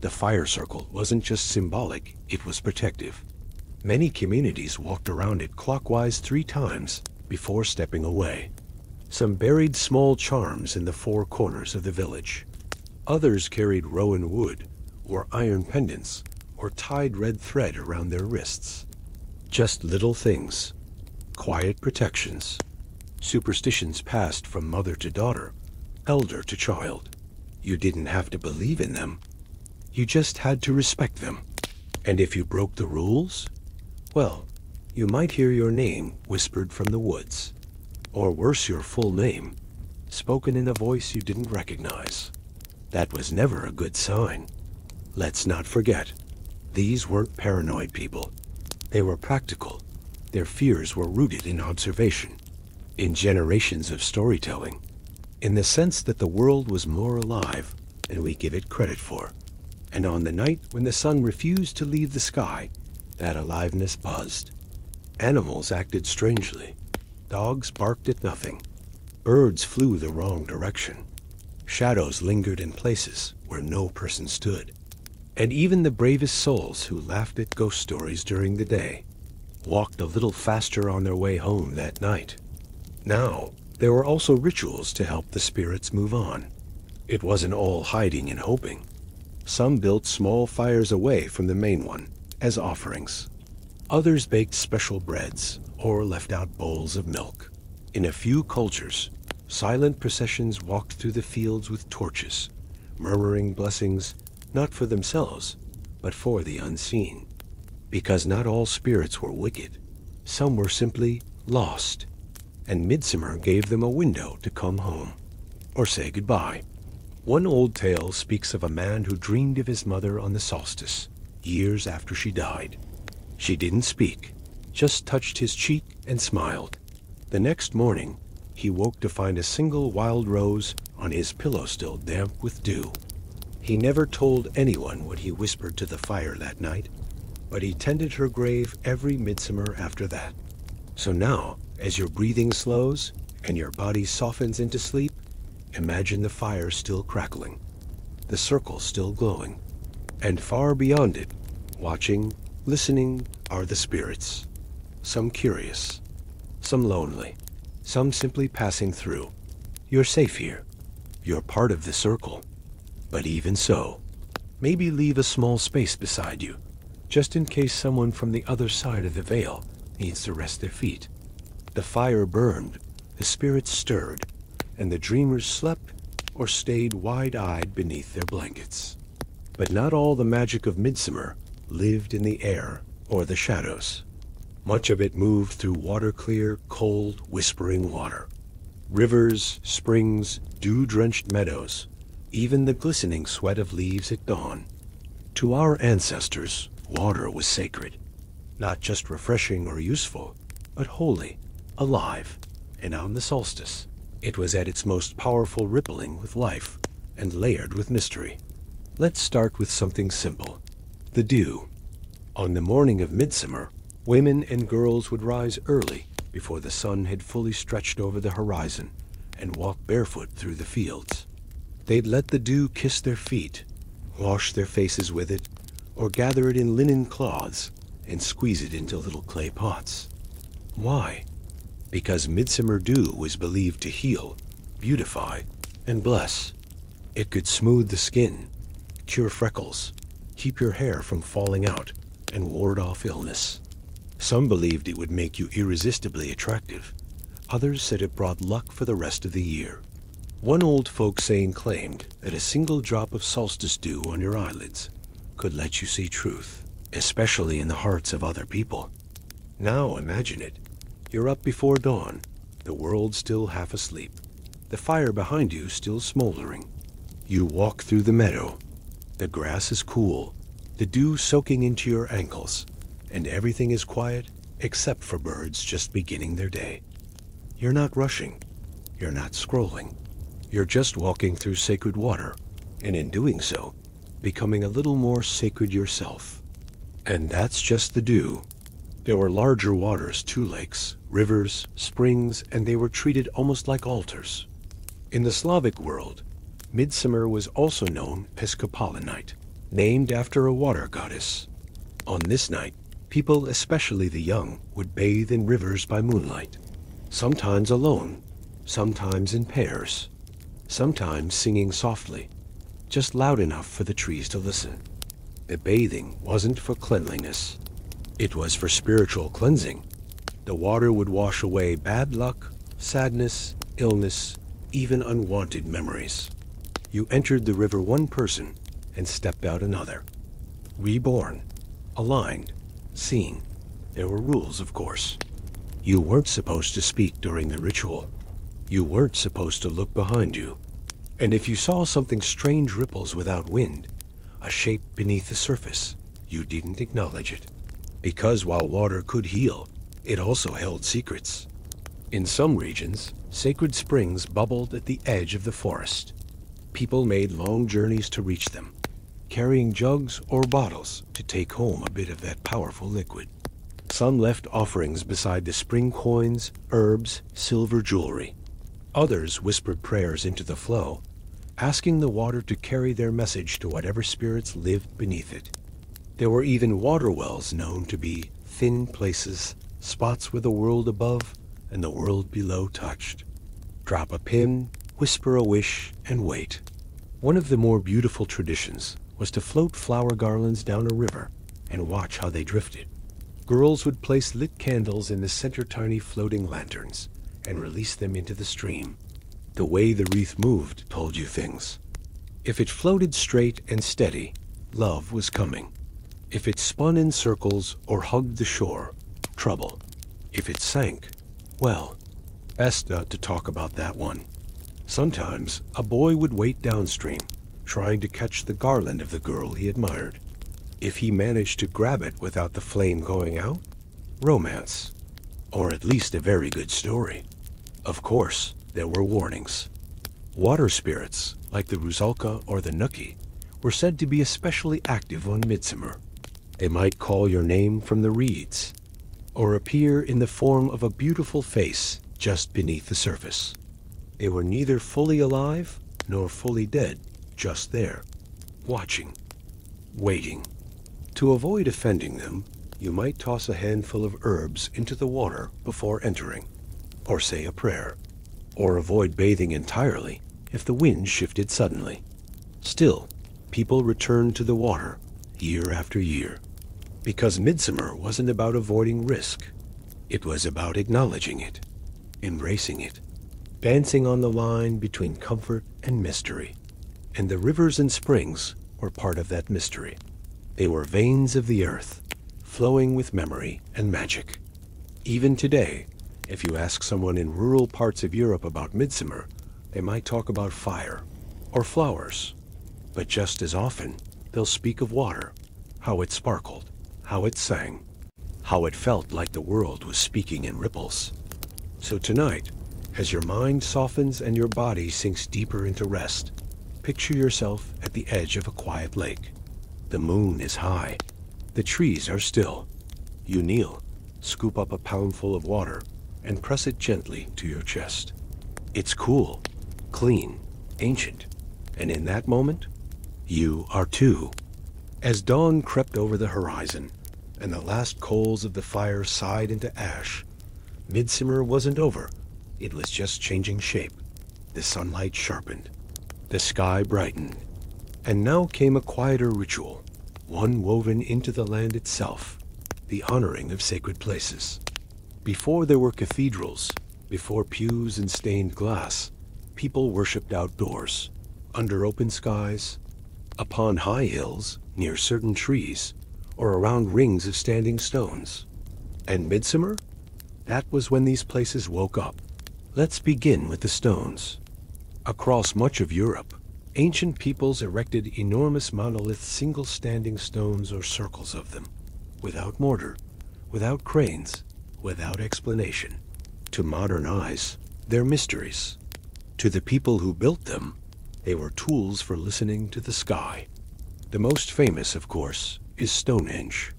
The fire circle wasn't just symbolic, it was protective. Many communities walked around it clockwise 3 times before stepping away. Some buried small charms in the 4 corners of the village. Others carried rowan wood, or iron pendants, or tied red thread around their wrists. Just little things, quiet protections, superstitions passed from mother to daughter, elder to child. You didn't have to believe in them. You just had to respect them. And if you broke the rules, well, you might hear your name whispered from the woods. Or worse, your full name, spoken in a voice you didn't recognize. That was never a good sign. Let's not forget, these weren't paranoid people. They were practical. Their fears were rooted in observation, in generations of storytelling, in the sense that the world was more alive than we give it credit for. And on the night when the sun refused to leave the sky, that aliveness buzzed. Animals acted strangely. Dogs barked at nothing. Birds flew the wrong direction. Shadows lingered in places where no person stood. And even the bravest souls who laughed at ghost stories during the day walked a little faster on their way home that night. Now, there were also rituals to help the spirits move on. It wasn't all hiding and hoping. Some built small fires away from the main one as offerings. Others baked special breads or left out bowls of milk. In a few cultures, silent processions walked through the fields with torches, murmuring blessings not for themselves, but for the unseen. Because not all spirits were wicked. Some were simply lost, and Midsummer gave them a window to come home, or say goodbye. One old tale speaks of a man who dreamed of his mother on the solstice, years after she died. She didn't speak, just touched his cheek and smiled. The next morning, he woke to find a single wild rose on his pillow still damp with dew. He never told anyone what he whispered to the fire that night, but he tended her grave every midsummer after that. So now, as your breathing slows and your body softens into sleep, imagine the fire still crackling, the circle still glowing, and far beyond it, watching, listening, are the spirits. Some curious, some lonely, some simply passing through. You're safe here. You're part of the circle. But even so, maybe leave a small space beside you, just in case someone from the other side of the veil needs to rest their feet. The fire burned, the spirits stirred, and the dreamers slept or stayed wide-eyed beneath their blankets. But not all the magic of midsummer lived in the air or the shadows. Much of it moved through water-clear, cold, whispering water. Rivers, springs, dew-drenched meadows, even the glistening sweat of leaves at dawn. To our ancestors, water was sacred, not just refreshing or useful, but holy, alive, and on the solstice, it was at its most powerful, rippling with life and layered with mystery. Let's start with something simple: the dew. On the morning of midsummer, women and girls would rise early before the sun had fully stretched over the horizon and walk barefoot through the fields. They'd let the dew kiss their feet, wash their faces with it, or gather it in linen cloths and squeeze it into little clay pots. Why? Because midsummer dew was believed to heal, beautify, and bless. It could smooth the skin, cure freckles, keep your hair from falling out, and ward off illness. Some believed it would make you irresistibly attractive. Others said it brought luck for the rest of the year. One old folk saying claimed that a single drop of solstice dew on your eyelids could let you see truth, especially in the hearts of other people. Now imagine it. You're up before dawn, the world still half asleep, the fire behind you still smoldering. You walk through the meadow. The grass is cool, the dew soaking into your ankles, and everything is quiet except for birds just beginning their day. You're not rushing. You're not scrolling. You're just walking through sacred water, and in doing so, becoming a little more sacred yourself. And that's just the dew. There were larger waters, too: lakes, rivers, springs, and they were treated almost like altars. In the Slavic world, midsummer was also known as Kapala night, named after a water goddess. On this night, people, especially the young, would bathe in rivers by moonlight, sometimes alone, sometimes in pairs, sometimes singing softly, just loud enough for the trees to listen. The bathing wasn't for cleanliness. It was for spiritual cleansing. The water would wash away bad luck, sadness, illness, even unwanted memories. You entered the river one person and stepped out another. Reborn, aligned, seen. There were rules, of course. You weren't supposed to speak during the ritual. You weren't supposed to look behind you. And if you saw something strange, ripples without wind, a shape beneath the surface, you didn't acknowledge it. Because while water could heal, it also held secrets. In some regions, sacred springs bubbled at the edge of the forest. People made long journeys to reach them, carrying jugs or bottles to take home a bit of that powerful liquid. Some left offerings beside the spring: coins, herbs, silver jewelry. Others whispered prayers into the flow, asking the water to carry their message to whatever spirits lived beneath it. There were even water wells known to be thin places, spots where the world above and the world below touched. Drop a pin, whisper a wish, and wait. One of the more beautiful traditions was to float flower garlands down a river and watch how they drifted. Girls would place lit candles in the center tiny floating lanterns and release them into the stream. The way the wreath moved told you things. If it floated straight and steady, love was coming. If it spun in circles or hugged the shore, trouble. If it sank, well, best not to talk about that one. Sometimes a boy would wait downstream, trying to catch the garland of the girl he admired. If he managed to grab it without the flame going out, romance. Or at least a very good story. Of course, there were warnings. Water spirits, like the Rusalka or the Nuki, were said to be especially active on midsummer. They might call your name from the reeds, or appear in the form of a beautiful face just beneath the surface. They were neither fully alive nor fully dead, just there, watching, waiting. To avoid offending them, you might toss a handful of herbs into the water before entering, or say a prayer, or avoid bathing entirely if the wind shifted suddenly. Still, people returned to the water year after year, because midsummer wasn't about avoiding risk. It was about acknowledging it, embracing it, dancing on the line between comfort and mystery. And the rivers and springs were part of that mystery. They were veins of the earth, flowing with memory and magic. Even today, if you ask someone in rural parts of Europe about midsummer, they might talk about fire or flowers. But just as often, they'll speak of water, how it sparkled, how it sang, how it felt like the world was speaking in ripples. So tonight, as your mind softens and your body sinks deeper into rest, picture yourself at the edge of a quiet lake. The moon is high. The trees are still. You kneel, scoop up a poundful of water, and press it gently to your chest. It's cool, clean, ancient, and in that moment, you are too. As dawn crept over the horizon, and the last coals of the fire sighed into ash, midsummer wasn't over. It was just changing shape. The sunlight sharpened. The sky brightened. And now came a quieter ritual, one woven into the land itself, the honoring of sacred places. Before there were cathedrals, before pews and stained glass, people worshipped outdoors, under open skies, upon high hills, near certain trees, or around rings of standing stones. And midsummer? That was when these places woke up. Let's begin with the stones. Across much of Europe, ancient peoples erected enormous monolith single-standing stones or circles of them, without mortar, without cranes, without explanation. To modern eyes, they're mysteries. To the people who built them, they were tools for listening to the sky. The most famous, of course, is Stonehenge,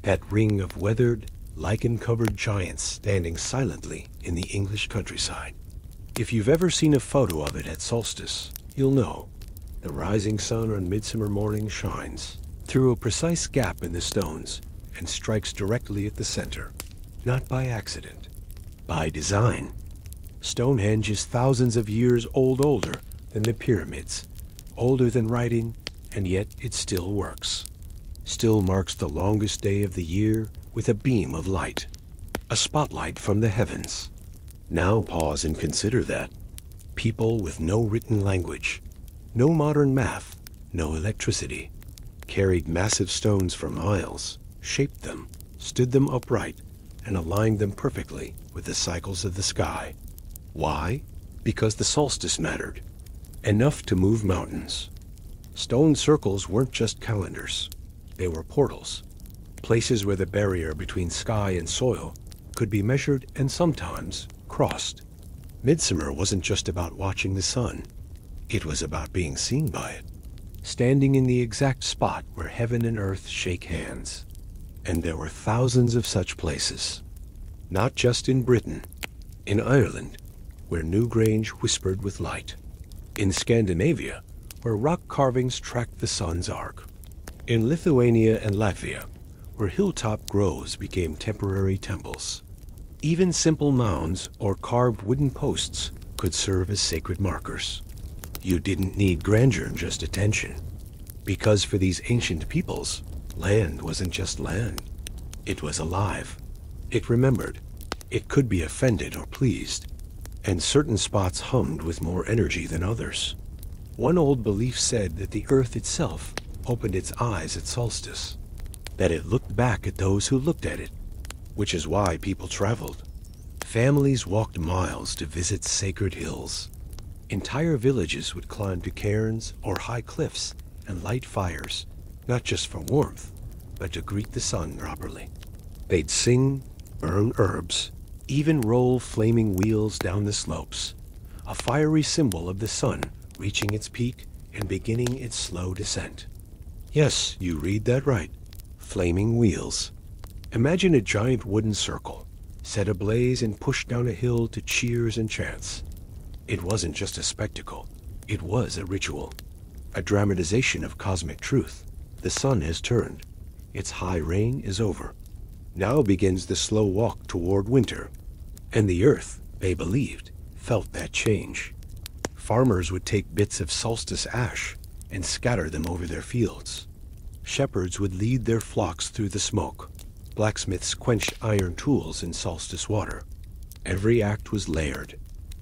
that ring of weathered, lichen-covered giants standing silently in the English countryside. If you've ever seen a photo of it at solstice, you'll know. The rising sun on midsummer morning shines through a precise gap in the stones and strikes directly at the center, not by accident, by design. Stonehenge is thousands of years older than the pyramids, older than writing, and yet it still works. Still marks the longest day of the year with a beam of light, a spotlight from the heavens. Now pause and consider that. People with no written language, no modern math, no electricity, carried massive stones for miles, shaped them, stood them upright, and aligned them perfectly with the cycles of the sky. Why? Because the solstice mattered. Enough to move mountains. Stone circles weren't just calendars. They were portals, places where the barrier between sky and soil could be measured and sometimes crossed. Midsummer wasn't just about watching the sun. It was about being seen by it, standing in the exact spot where heaven and earth shake hands. And there were thousands of such places, not just in Britain, in Ireland, where Newgrange whispered with light, in Scandinavia, where rock carvings tracked the sun's arc, in Lithuania and Latvia, where hilltop groves became temporary temples. Even simple mounds or carved wooden posts could serve as sacred markers. You didn't need grandeur, just attention. Because for these ancient peoples, land wasn't just land. It was alive. It remembered. It could be offended or pleased. And certain spots hummed with more energy than others. One old belief said that the earth itself opened its eyes at solstice, that it looked back at those who looked at it, which is why people traveled. Families walked miles to visit sacred hills. Entire villages would climb to cairns or high cliffs and light fires, not just for warmth, but to greet the sun properly. They'd sing, burn herbs, even roll flaming wheels down the slopes, a fiery symbol of the sun reaching its peak and beginning its slow descent. Yes, you read that right. flaming wheels. Imagine a giant wooden circle, set ablaze and pushed down a hill to cheers and chants. It wasn't just a spectacle, it was a ritual, a dramatization of cosmic truth. The sun has turned. Its high reign is over. Now begins the slow walk toward winter. And the earth, they believed, felt that change. Farmers would take bits of solstice ash and scatter them over their fields. Shepherds would lead their flocks through the smoke. Blacksmiths quenched iron tools in solstice water. Every act was layered.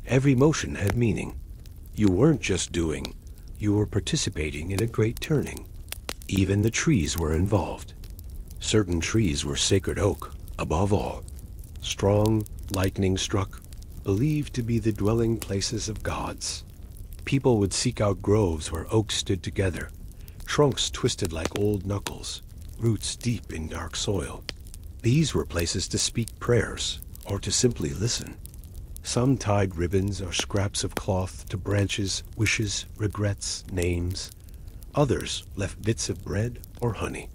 Every motion had meaning. You weren't just doing, you were participating in a great turning. Even the trees were involved. Certain trees were sacred oak, above all. Strong, lightning-struck, believed to be the dwelling places of gods. People would seek out groves where oaks stood together, trunks twisted like old knuckles, roots deep in dark soil. These were places to speak prayers, or to simply listen. Some tied ribbons or scraps of cloth to branches, wishes, regrets, names. Others left bits of bread or honey.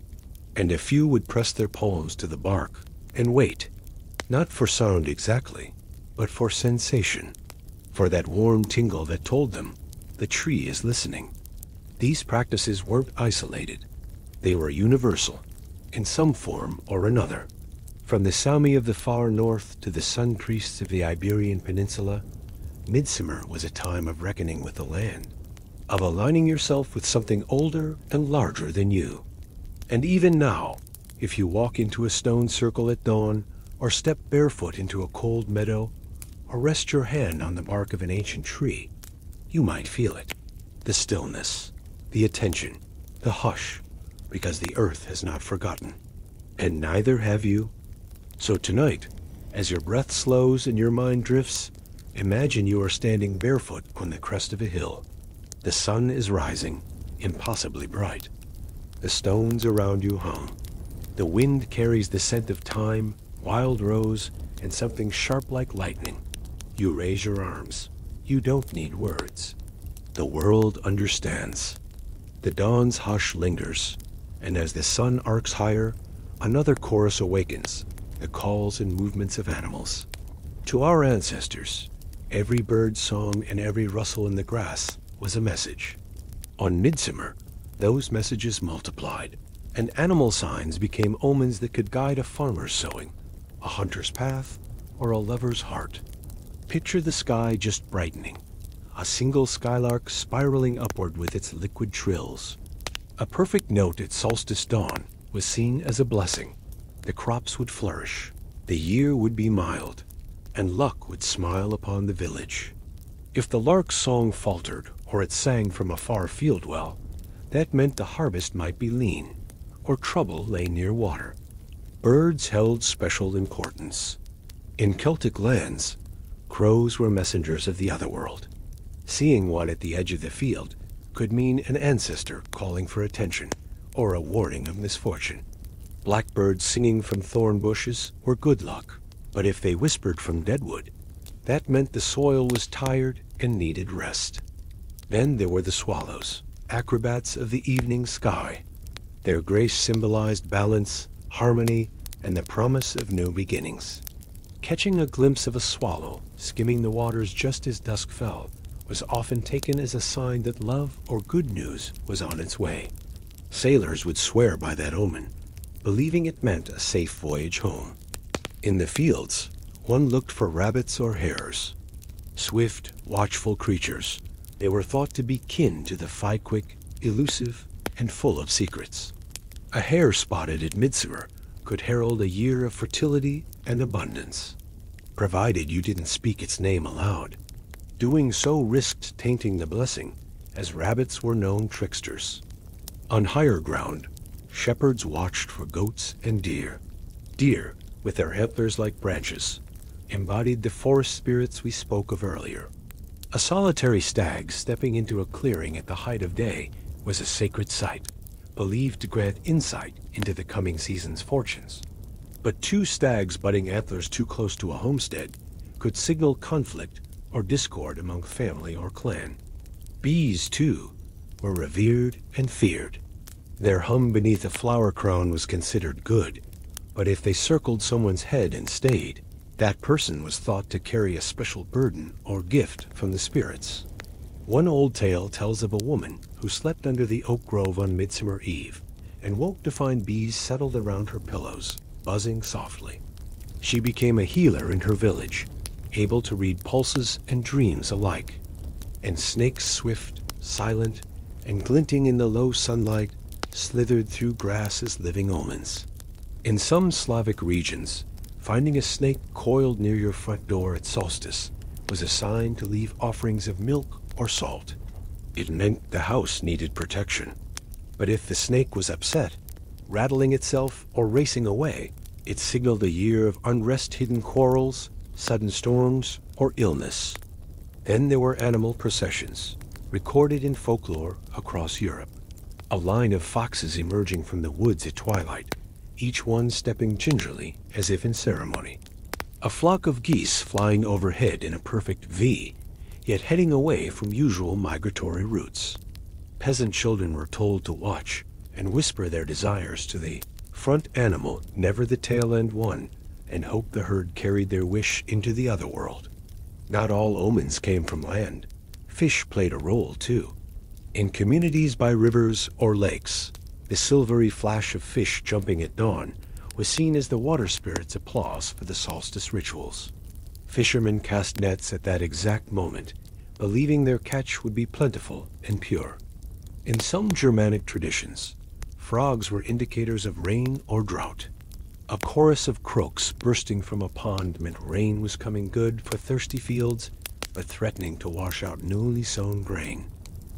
And a few would press their palms to the bark and wait, not for sound exactly, but for sensation, for that warm tingle that told them the tree is listening. These practices weren't isolated. They were universal, in some form or another. From the Sami of the far north to the sun priests of the Iberian Peninsula, midsummer was a time of reckoning with the land, of aligning yourself with something older and larger than you. And even now, if you walk into a stone circle at dawn, or step barefoot into a cold meadow, or rest your hand on the bark of an ancient tree, you might feel it. The stillness, the attention, the hush, because the earth has not forgotten. And neither have you. So tonight, as your breath slows and your mind drifts, imagine you are standing barefoot on the crest of a hill. The sun is rising, impossibly bright. The stones around you hum. The wind carries the scent of thyme, wild rose, and something sharp like lightning. You raise your arms. You don't need words. The world understands. The dawn's hush lingers, and as the sun arcs higher, another chorus awakens, the calls and movements of animals. To our ancestors, every bird's song and every rustle in the grass was a message. On midsummer, those messages multiplied, and animal signs became omens that could guide a farmer's sowing, a hunter's path, or a lover's heart. Picture the sky just brightening, a single skylark spiraling upward with its liquid trills. A perfect note at solstice dawn was seen as a blessing. The crops would flourish, the year would be mild, and luck would smile upon the village. If the lark's song faltered, or it sang from a far field well, that meant the harvest might be lean, or trouble lay near water. Birds held special importance. In Celtic lands, crows were messengers of the otherworld. Seeing one at the edge of the field could mean an ancestor calling for attention, or a warning of misfortune. Blackbirds singing from thorn bushes were good luck, but if they whispered from deadwood, that meant the soil was tired and needed rest. Then there were the swallows, acrobats of the evening sky. Their grace symbolized balance, harmony, and the promise of new beginnings. Catching a glimpse of a swallow skimming the waters just as dusk fell was often taken as a sign that love or good news was on its way. Sailors would swear by that omen, believing it meant a safe voyage home. In the fields, one looked for rabbits or hares. Swift, watchful creatures, they were thought to be kin to the Fyquick, elusive, and full of secrets. A hare spotted at midsummer could herald a year of fertility and abundance, provided you didn't speak its name aloud. Doing so risked tainting the blessing, as rabbits were known tricksters. On higher ground, shepherds watched for goats and deer. Deer, with their antlers like branches, embodied the forest spirits we spoke of earlier. A solitary stag stepping into a clearing at the height of day was a sacred sight, believed to grant insight into the coming season's fortunes. But two stags butting antlers too close to a homestead could signal conflict or discord among family or clan. Bees, too, were revered and feared. Their hum beneath a flower crown was considered good, but if they circled someone's head and stayed, that person was thought to carry a special burden or gift from the spirits. One old tale tells of a woman who slept under the oak grove on Midsummer Eve and woke to find bees settled around her pillows, buzzing softly. She became a healer in her village, able to read pulses and dreams alike. And snakes swift, silent, and glinting in the low sunlight slithered through grass as living omens. In some Slavic regions, finding a snake coiled near your front door at solstice was a sign to leave offerings of milk or salt. It meant the house needed protection. But if the snake was upset, rattling itself or racing away, it signaled a year of unrest-hidden quarrels, sudden storms, or illness. Then there were animal processions, recorded in folklore across Europe. A line of foxes emerging from the woods at twilight, each one stepping gingerly as if in ceremony. A flock of geese flying overhead in a perfect V, yet heading away from usual migratory routes. Peasant children were told to watch and whisper their desires to the front animal, never the tail end one, and hope the herd carried their wish into the other world. Not all omens came from land. Fish played a role too. In communities by rivers or lakes, the silvery flash of fish jumping at dawn was seen as the water spirits' applause for the solstice rituals. Fishermen cast nets at that exact moment, believing their catch would be plentiful and pure. In some Germanic traditions, frogs were indicators of rain or drought. A chorus of croaks bursting from a pond meant rain was coming good for thirsty fields, but threatening to wash out newly sown grain.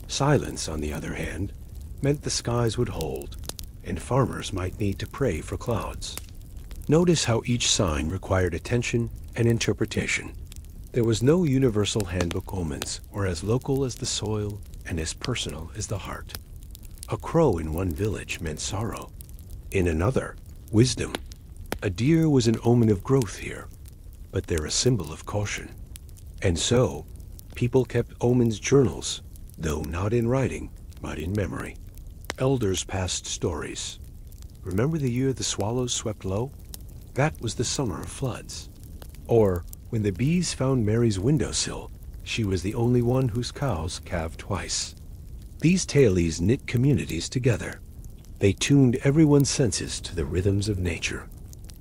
Silence, on the other hand, meant the skies would hold, and farmers might need to pray for clouds. Notice how each sign required attention and interpretation. There was no universal handbook. Omens were as local as the soil and as personal as the heart. A crow in one village meant sorrow. In another, wisdom. A deer was an omen of growth here, but they're a symbol of caution. And so, people kept omens journals, though not in writing, but in memory. Elders passed stories. Remember the year the swallows swept low? That was the summer of floods. Or, when the bees found Mary's windowsill, she was the only one whose cows calved twice. These tales knit communities together. They tuned everyone's senses to the rhythms of nature.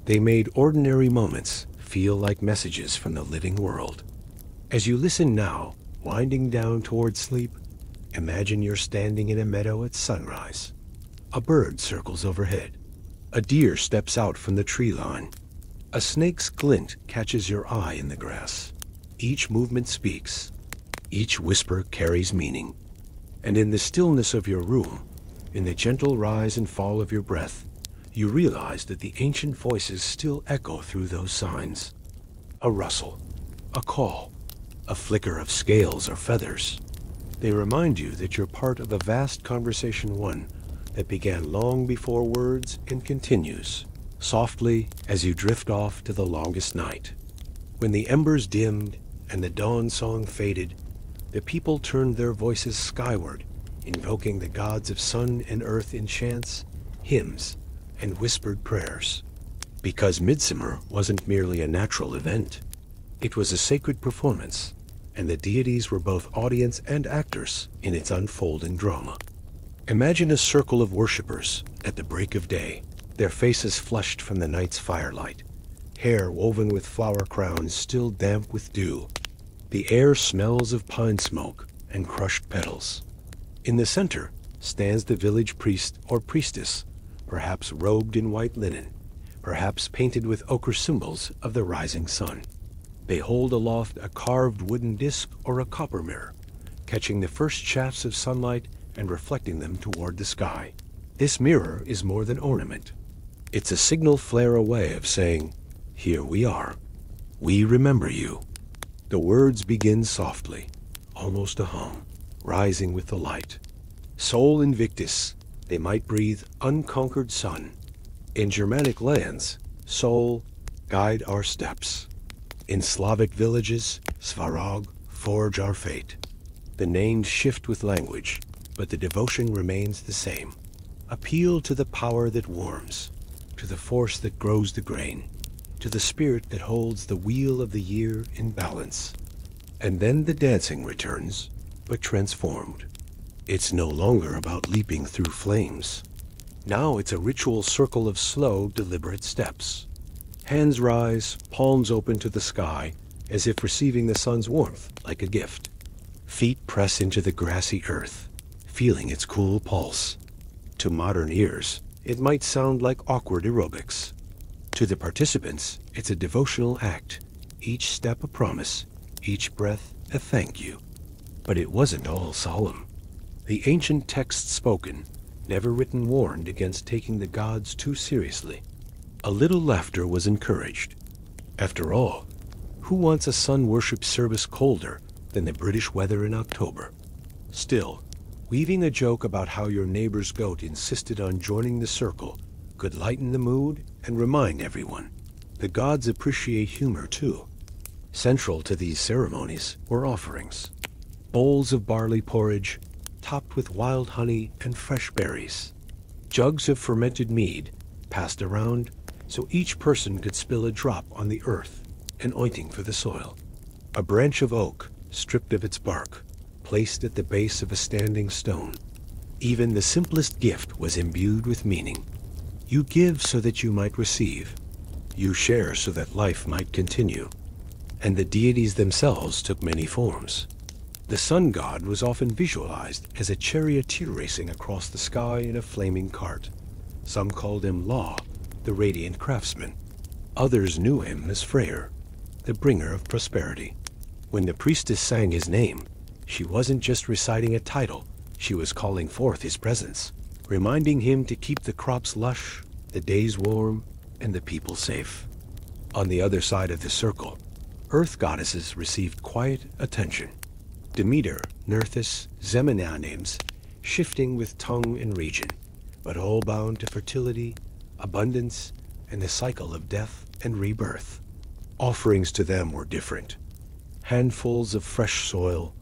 They made ordinary moments feel like messages from the living world. As you listen now, winding down toward sleep, imagine you're standing in a meadow at sunrise. A bird circles overhead. A deer steps out from the tree line. A snake's glint catches your eye in the grass. Each movement speaks. Each whisper carries meaning. And in the stillness of your room, in the gentle rise and fall of your breath, you realize that the ancient voices still echo through those signs. A rustle, a call, a flicker of scales or feathers. They remind you that you're part of a vast conversation, one that began long before words and continues, softly as you drift off to the longest night. When the embers dimmed and the dawn song faded, the people turned their voices skyward, invoking the gods of sun and earth in chants, hymns, and whispered prayers. Because midsummer wasn't merely a natural event. It was a sacred performance, and the deities were both audience and actors in its unfolding drama. Imagine a circle of worshippers at the break of day, their faces flushed from the night's firelight, hair woven with flower crowns still damp with dew. The air smells of pine smoke and crushed petals. In the center stands the village priest or priestess, perhaps robed in white linen, perhaps painted with ochre symbols of the rising sun. They hold aloft a carved wooden disc or a copper mirror, catching the first shafts of sunlight and reflecting them toward the sky. This mirror is more than ornament. It's a signal flare away of saying, "Here we are. We remember you." The words begin softly, almost a hum, rising with the light. Sol invictus, they might breathe unconquered sun. In Germanic lands, Sol, guide our steps. In Slavic villages, Svarog, forge our fate. The names shift with language, but the devotion remains the same. Appeal to the power that warms, to the force that grows the grain, to the spirit that holds the wheel of the year in balance. And then the dancing returns, but transformed. It's no longer about leaping through flames. Now it's a ritual circle of slow, deliberate steps. Hands rise, palms open to the sky, as if receiving the sun's warmth like a gift. Feet press into the grassy earth, feeling its cool pulse. To modern ears, it might sound like awkward aerobics. To the participants, it's a devotional act, each step a promise, each breath a thank you. But it wasn't all solemn. The ancient text spoken, never written, warned against taking the gods too seriously. A little laughter was encouraged. After all, who wants a sun worship service colder than the British weather in October? Still, weaving a joke about how your neighbor's goat insisted on joining the circle could lighten the mood and remind everyone the gods appreciate humor too. Central to these ceremonies were offerings. Bowls of barley porridge, topped with wild honey and fresh berries. Jugs of fermented mead, passed around so each person could spill a drop on the earth, anointing for the soil. A branch of oak, stripped of its bark, placed at the base of a standing stone. Even the simplest gift was imbued with meaning. You give so that you might receive. You share so that life might continue. And the deities themselves took many forms. The sun god was often visualized as a charioteer racing across the sky in a flaming cart. Some called him Law, the radiant craftsman. Others knew him as Freyr, the bringer of prosperity. When the priestess sang his name, she wasn't just reciting a title, she was calling forth his presence, reminding him to keep the crops lush, the days warm, and the people safe. On the other side of the circle, earth goddesses received quiet attention. Demeter, Nerthus, Zemina names, shifting with tongue and region, but all bound to fertility, abundance, and the cycle of death and rebirth. Offerings to them were different. Handfuls of fresh soil,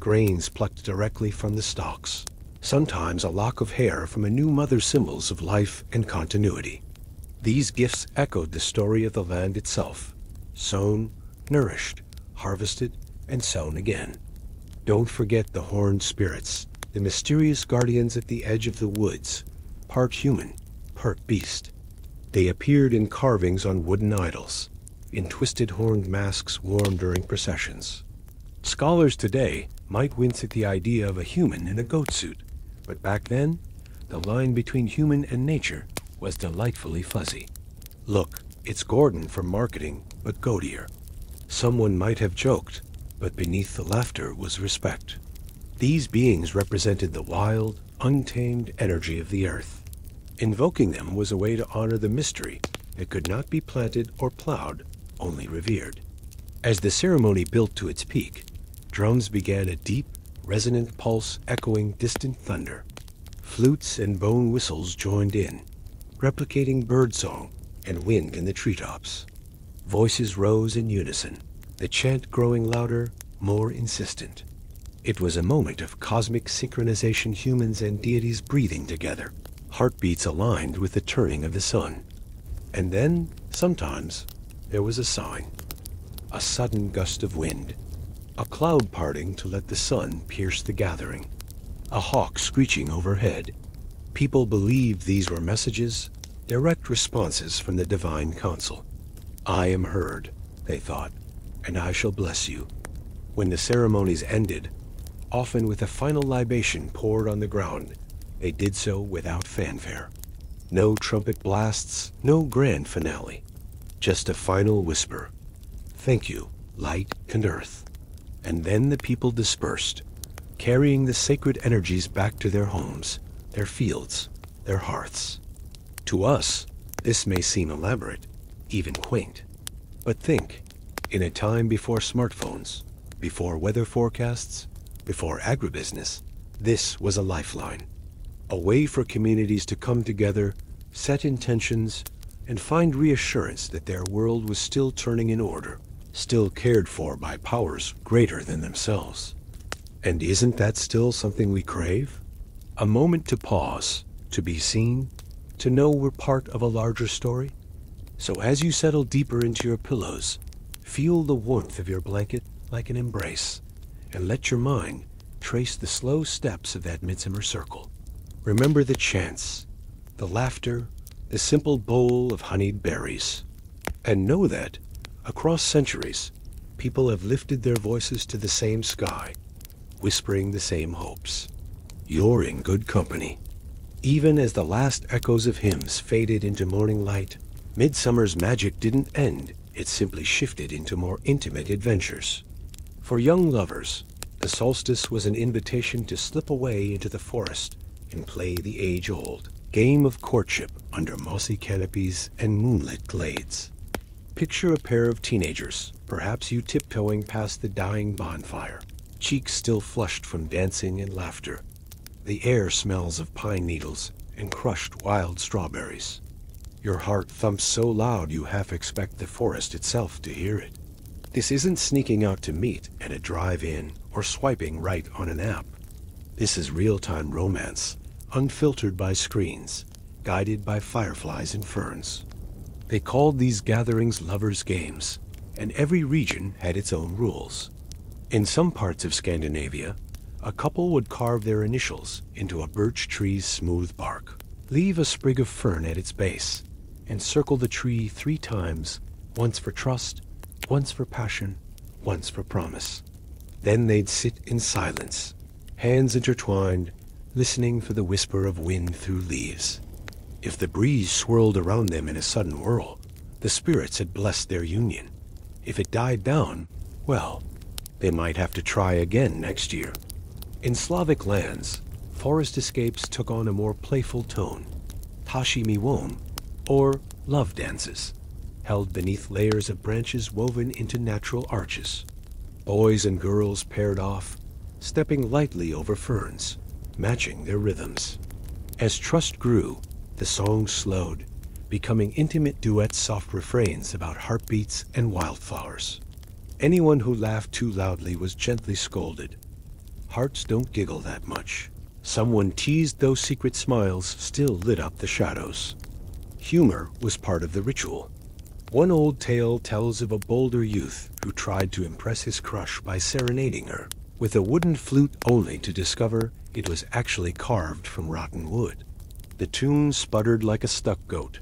grains plucked directly from the stalks, sometimes a lock of hair from a new mother's symbols of life and continuity. These gifts echoed the story of the land itself, sown, nourished, harvested, and sown again. Don't forget the horned spirits, the mysterious guardians at the edge of the woods, part human, part beast. They appeared in carvings on wooden idols, in twisted horned masks worn during processions. Scholars today might wince at the idea of a human in a goat suit, but back then, the line between human and nature was delightfully fuzzy. Look, it's Gordon from marketing, but goatier. Someone might have joked, but beneath the laughter was respect. These beings represented the wild, untamed energy of the earth. Invoking them was a way to honor the mystery that could not be planted or plowed, only revered. As the ceremony built to its peak, drums began a deep, resonant pulse echoing distant thunder. Flutes and bone whistles joined in, replicating birdsong and wind in the treetops. Voices rose in unison, the chant growing louder, more insistent. It was a moment of cosmic synchronization, humans and deities breathing together, heartbeats aligned with the turning of the sun. And then, sometimes, there was a sign. A sudden gust of wind, a cloud parting to let the sun pierce the gathering, a hawk screeching overhead. People believed these were messages, direct responses from the divine council. I am heard, they thought, and I shall bless you. When the ceremonies ended, often with a final libation poured on the ground, they did so without fanfare. No trumpet blasts, no grand finale, just a final whisper. Thank you, light and earth. And then the people dispersed, carrying the sacred energies back to their homes, their fields, their hearths. To us, this may seem elaborate, even quaint. But think, in a time before smartphones, before weather forecasts, before agribusiness, this was a lifeline. A way for communities to come together, set intentions, and find reassurance that their world was still turning in order, still cared for by powers greater than themselves. And isn't that still something we crave? A moment to pause, to be seen, to know we're part of a larger story. So as you settle deeper into your pillows, feel the warmth of your blanket like an embrace, and let your mind trace the slow steps of that midsummer circle. Remember the chants, the laughter, the simple bowl of honeyed berries. And know that, across centuries, people have lifted their voices to the same sky, whispering the same hopes. You're in good company. Even as the last echoes of hymns faded into morning light, midsummer's magic didn't end. It simply shifted into more intimate adventures. For young lovers, the solstice was an invitation to slip away into the forest and play the age-old game of courtship under mossy canopies and moonlit glades. Picture a pair of teenagers, perhaps you tiptoeing past the dying bonfire, cheeks still flushed from dancing and laughter. The air smells of pine needles and crushed wild strawberries. Your heart thumps so loud you half expect the forest itself to hear it. This isn't sneaking out to meet at a drive-in or swiping right on an app. This is real-time romance, unfiltered by screens, guided by fireflies and ferns. They called these gatherings lovers' games, and every region had its own rules. In some parts of Scandinavia, a couple would carve their initials into a birch tree's smooth bark, leave a sprig of fern at its base, and circle the tree 3 times, once for trust, once for passion, once for promise. Then they'd sit in silence, hands intertwined, listening for the whisper of wind through leaves. If the breeze swirled around them in a sudden whirl, the spirits had blessed their union. If it died down, well, they might have to try again next year. In Slavic lands, forest escapes took on a more playful tone. Tashi miłom, or love dances, held beneath layers of branches woven into natural arches. Boys and girls paired off, stepping lightly over ferns, matching their rhythms. As trust grew, the songs slowed, becoming intimate duets, soft refrains about heartbeats and wildflowers. Anyone who laughed too loudly was gently scolded. Hearts don't giggle that much. Someone teased those secret smiles still lit up the shadows. Humor was part of the ritual. One old tale tells of a bolder youth who tried to impress his crush by serenading her with a wooden flute, only to discover it was actually carved from rotten wood. The tune sputtered like a stuck goat,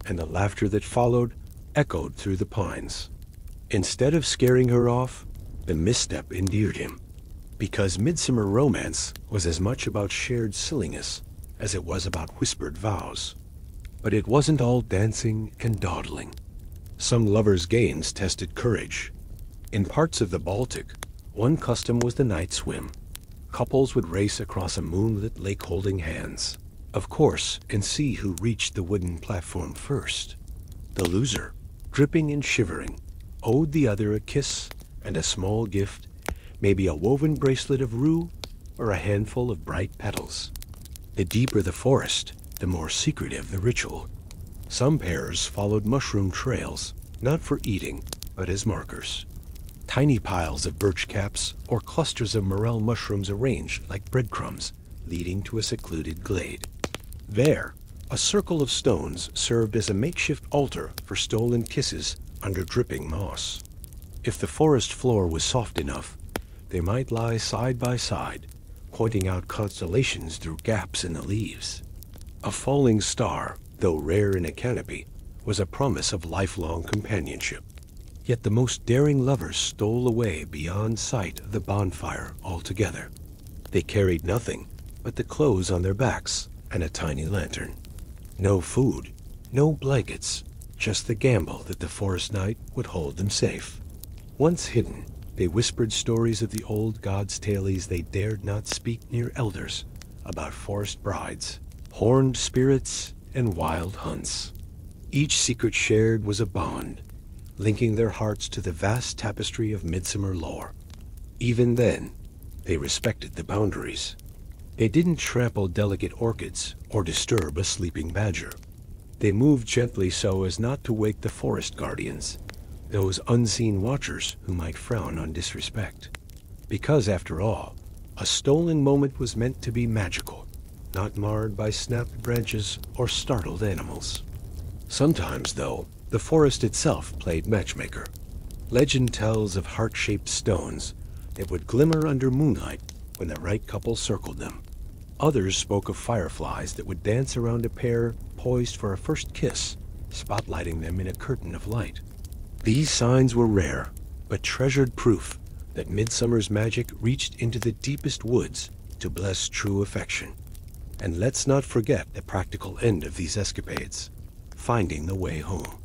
and the laughter that followed echoed through the pines. Instead of scaring her off, the misstep endeared him, because midsummer romance was as much about shared silliness as it was about whispered vows. But it wasn't all dancing and dawdling. Some lovers' games tested courage. In parts of the Baltic, one custom was the night swim. Couples would race across a moonlit lake holding hands, of course, and see who reached the wooden platform first. The loser, dripping and shivering, owed the other a kiss and a small gift, maybe a woven bracelet of rue or a handful of bright petals. The deeper the forest, the more secretive the ritual. Some pairs followed mushroom trails, not for eating, but as markers. Tiny piles of birch caps or clusters of morel mushrooms arranged like breadcrumbs, leading to a secluded glade. There, a circle of stones served as a makeshift altar for stolen kisses under dripping moss. If the forest floor was soft enough, they might lie side by side, pointing out constellations through gaps in the leaves. A falling star, though rare in a canopy, was a promise of lifelong companionship. Yet the most daring lovers stole away beyond sight of the bonfire altogether. They carried nothing but the clothes on their backs and a tiny lantern. No food, no blankets, just the gamble that the forest night would hold them safe. Once hidden, they whispered stories of the old gods' tales they dared not speak near elders, about forest brides, horned spirits, and wild hunts. Each secret shared was a bond, linking their hearts to the vast tapestry of midsummer lore. Even then, they respected the boundaries. They didn't trample delicate orchids or disturb a sleeping badger. They moved gently so as not to wake the forest guardians, those unseen watchers who might frown on disrespect. Because, after all, a stolen moment was meant to be magical, not marred by snapped branches or startled animals. Sometimes, though, the forest itself played matchmaker. Legend tells of heart-shaped stones that would glimmer under moonlight when the right couple circled them. Others spoke of fireflies that would dance around a pair poised for a first kiss, spotlighting them in a curtain of light. These signs were rare, but treasured proof that midsummer's magic reached into the deepest woods to bless true affection. And let's not forget the practical end of these escapades, finding the way home.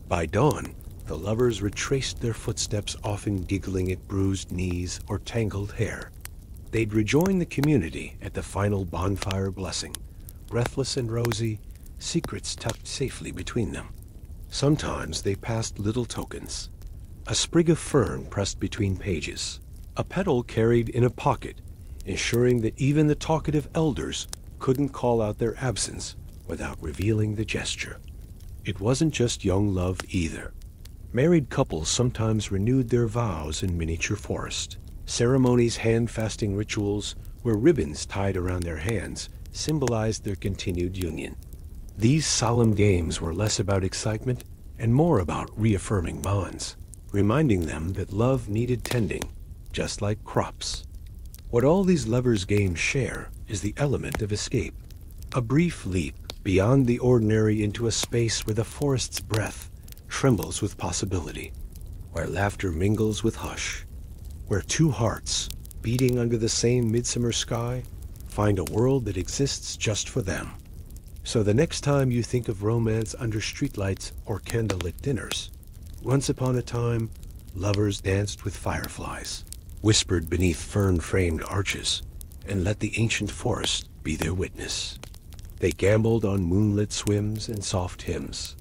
By dawn, the lovers retraced their footsteps, often giggling at bruised knees or tangled hair. They'd rejoin the community at the final bonfire blessing, breathless and rosy, secrets tucked safely between them. Sometimes they passed little tokens. A sprig of fern pressed between pages, a petal carried in a pocket, ensuring that even the talkative elders couldn't call out their absence without revealing the gesture. It wasn't just young love either. Married couples sometimes renewed their vows in miniature forest. Ceremonies, hand-fasting rituals, where ribbons tied around their hands symbolized their continued union. These solemn games were less about excitement and more about reaffirming bonds, reminding them that love needed tending, just like crops. What all these lovers' games share is the element of escape, a brief leap beyond the ordinary into a space where the forest's breath trembles with possibility, where laughter mingles with hush, where two hearts, beating under the same midsummer sky, find a world that exists just for them. So the next time you think of romance under streetlights or candlelit dinners, once upon a time, lovers danced with fireflies, whispered beneath fern-framed arches, and let the ancient forest be their witness. They gambled on moonlit swims and soft hymns.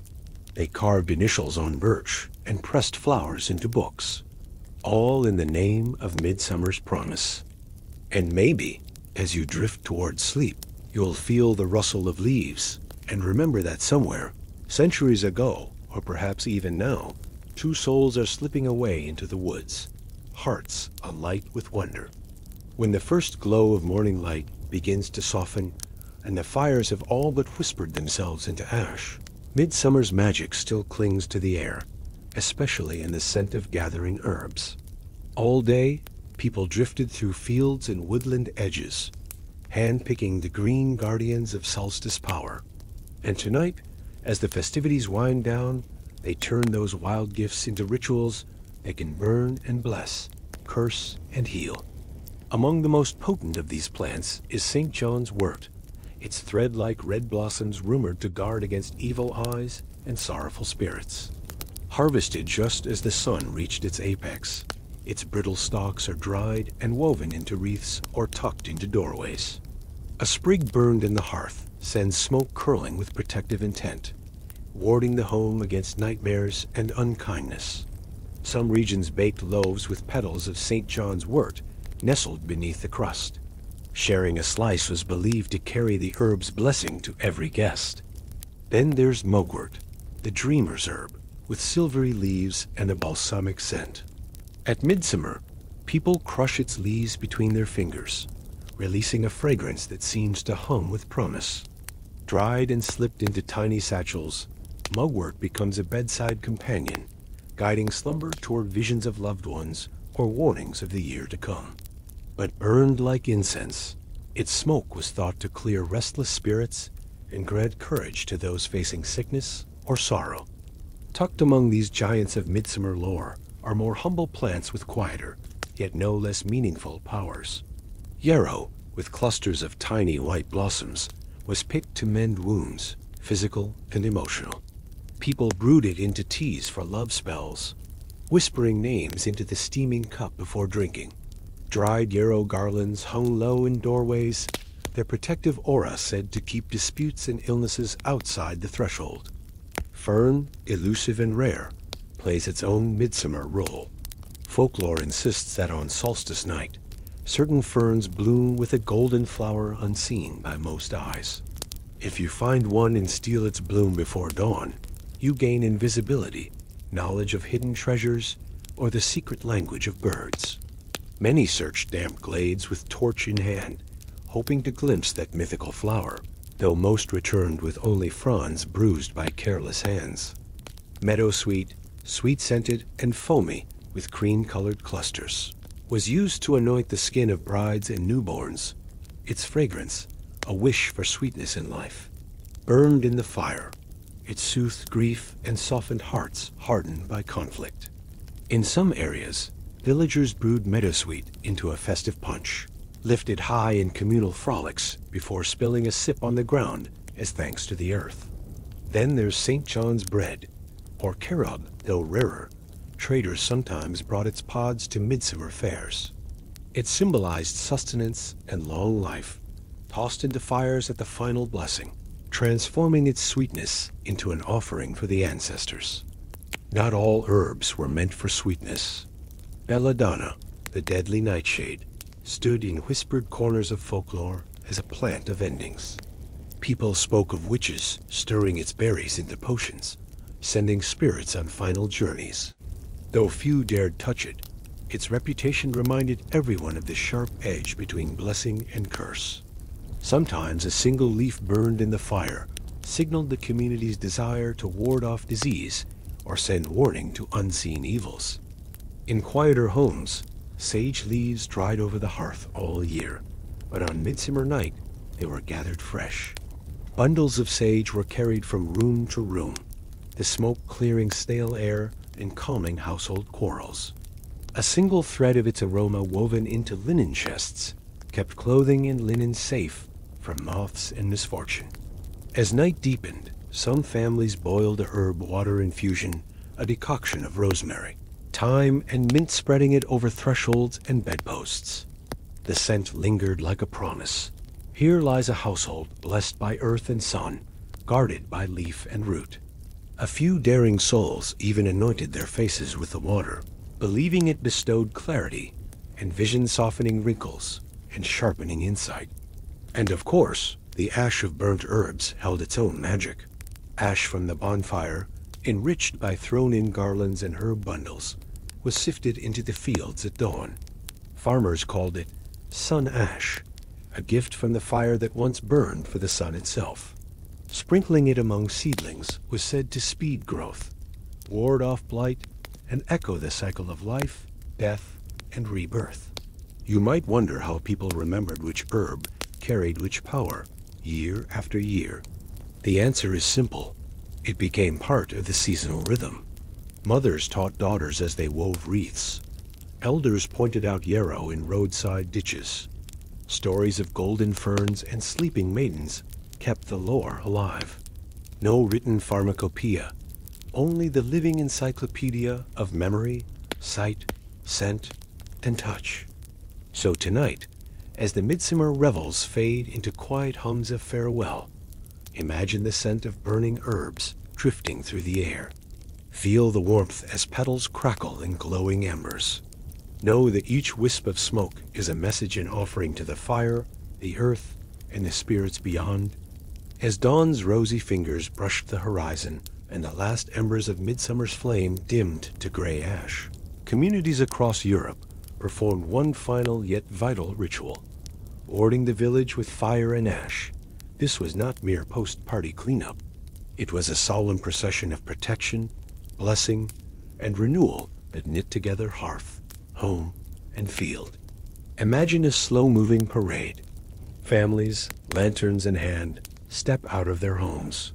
They carved initials on birch and pressed flowers into books, all in the name of midsummer's promise. And maybe, as you drift toward sleep, you'll feel the rustle of leaves and remember that somewhere, centuries ago, or perhaps even now, two souls are slipping away into the woods, hearts alight with wonder. When the first glow of morning light begins to soften and the fires have all but whispered themselves into ash, midsummer's magic still clings to the air, especially in the scent of gathering herbs. All day, people drifted through fields and woodland edges, hand-picking the green guardians of solstice power. And tonight, as the festivities wind down, they turn those wild gifts into rituals that can burn and bless, curse and heal. Among the most potent of these plants is St. John's wort, its thread-like red blossoms rumored to guard against evil eyes and sorrowful spirits. Harvested just as the sun reached its apex, its brittle stalks are dried and woven into wreaths or tucked into doorways. A sprig burned in the hearth sends smoke curling with protective intent, warding the home against nightmares and unkindness. Some regions baked loaves with petals of St. John's wort nestled beneath the crust. Sharing a slice was believed to carry the herb's blessing to every guest. Then there's mugwort, the dreamer's herb, with silvery leaves and a balsamic scent. At midsummer, people crush its leaves between their fingers, releasing a fragrance that seems to hum with promise. Dried and slipped into tiny satchels, mugwort becomes a bedside companion, guiding slumber toward visions of loved ones or warnings of the year to come. But burned like incense, its smoke was thought to clear restless spirits and grant courage to those facing sickness or sorrow. Tucked among these giants of midsummer lore are more humble plants with quieter, yet no less meaningful powers. Yarrow, with clusters of tiny white blossoms, was picked to mend wounds, physical and emotional. People brewed it into teas for love spells, whispering names into the steaming cup before drinking. Dried yarrow garlands hung low in doorways, their protective aura said to keep disputes and illnesses outside the threshold. Fern, elusive and rare, plays its own midsummer role. Folklore insists that on solstice night, certain ferns bloom with a golden flower unseen by most eyes. If you find one and steal its bloom before dawn, you gain invisibility, knowledge of hidden treasures, or the secret language of birds. Many search damp glades with torch in hand, hoping to glimpse that mythical flower, though most returned with only fronds bruised by careless hands. Meadowsweet, sweet-scented and foamy with cream-colored clusters, was used to anoint the skin of brides and newborns. Its fragrance, a wish for sweetness in life, burned in the fire. It soothed grief and softened hearts hardened by conflict. In some areas, villagers brewed meadowsweet into a festive punch, lifted high in communal frolics before spilling a sip on the ground as thanks to the earth. Then there's St. John's bread, or carob, though rarer. Traders sometimes brought its pods to midsummer fairs. It symbolized sustenance and long life, tossed into fires at the final blessing, transforming its sweetness into an offering for the ancestors. Not all herbs were meant for sweetness. Belladonna, the deadly nightshade, stood in whispered corners of folklore as a plant of endings. People spoke of witches stirring its berries into potions, sending spirits on final journeys. Though few dared touch it, its reputation reminded everyone of the sharp edge between blessing and curse. Sometimes a single leaf burned in the fire signaled the community's desire to ward off disease or send warning to unseen evils. In quieter homes, sage leaves dried over the hearth all year, but on midsummer night they were gathered fresh. Bundles of sage were carried from room to room, the smoke clearing stale air and calming household quarrels. A single thread of its aroma woven into linen chests kept clothing and linen safe from moths and misfortune. As night deepened, some families boiled a herb water infusion, a decoction of rosemary, thyme, and mint, spreading it over thresholds and bedposts. The scent lingered like a promise. Here lies a household blessed by earth and sun, guarded by leaf and root. A few daring souls even anointed their faces with the water, believing it bestowed clarity and vision-softening wrinkles and sharpening insight. And of course, the ash of burnt herbs held its own magic. Ash from the bonfire, enriched by thrown-in garlands and herb bundles, was sifted into the fields at dawn. Farmers called it sun ash, a gift from the fire that once burned for the sun itself. Sprinkling it among seedlings was said to speed growth, ward off blight, and echo the cycle of life, death, and rebirth. You might wonder how people remembered which herb carried which power, year after year. The answer is simple. It became part of the seasonal rhythm. Mothers taught daughters as they wove wreaths. Elders pointed out yarrow in roadside ditches. Stories of golden ferns and sleeping maidens kept the lore alive. No written pharmacopoeia, only the living encyclopedia of memory, sight, scent, and touch. So tonight, as the midsummer revels fade into quiet hums of farewell, imagine the scent of burning herbs drifting through the air. Feel the warmth as petals crackle in glowing embers. Know that each wisp of smoke is a message and offering to the fire, the earth, and the spirits beyond. As dawn's rosy fingers brushed the horizon and the last embers of midsummer's flame dimmed to gray ash, communities across Europe performed one final yet vital ritual, warding the village with fire and ash. This was not mere post-party cleanup. It was a solemn procession of protection, blessing, and renewal that knit together hearth, home, and field. Imagine a slow-moving parade. Families, lanterns in hand, step out of their homes.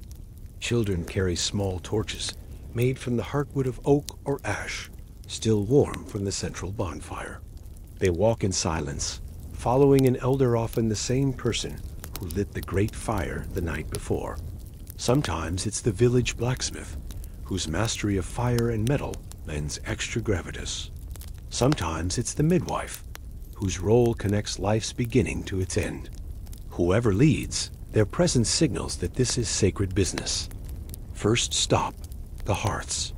Children carry small torches made from the heartwood of oak or ash, still warm from the central bonfire. They walk in silence, following an elder, often the same person who lit the great fire the night before. Sometimes it's the village blacksmith, whose mastery of fire and metal lends extra gravitas. Sometimes it's the midwife, whose role connects life's beginning to its end. Whoever leads, their presence signals that this is sacred business. First stop, the hearths.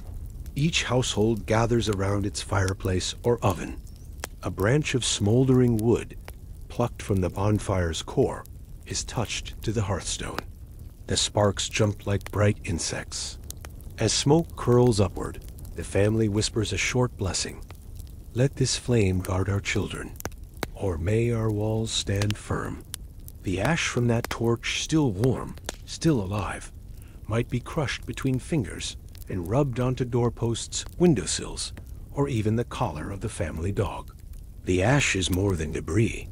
Each household gathers around its fireplace or oven. A branch of smoldering wood, plucked from the bonfire's core, is touched to the hearthstone. The sparks jump like bright insects. As smoke curls upward, the family whispers a short blessing. Let this flame guard our children, or may our walls stand firm. The ash from that torch, still warm, still alive, might be crushed between fingers and rubbed onto doorposts, windowsills, or even the collar of the family dog. The ash is more than debris.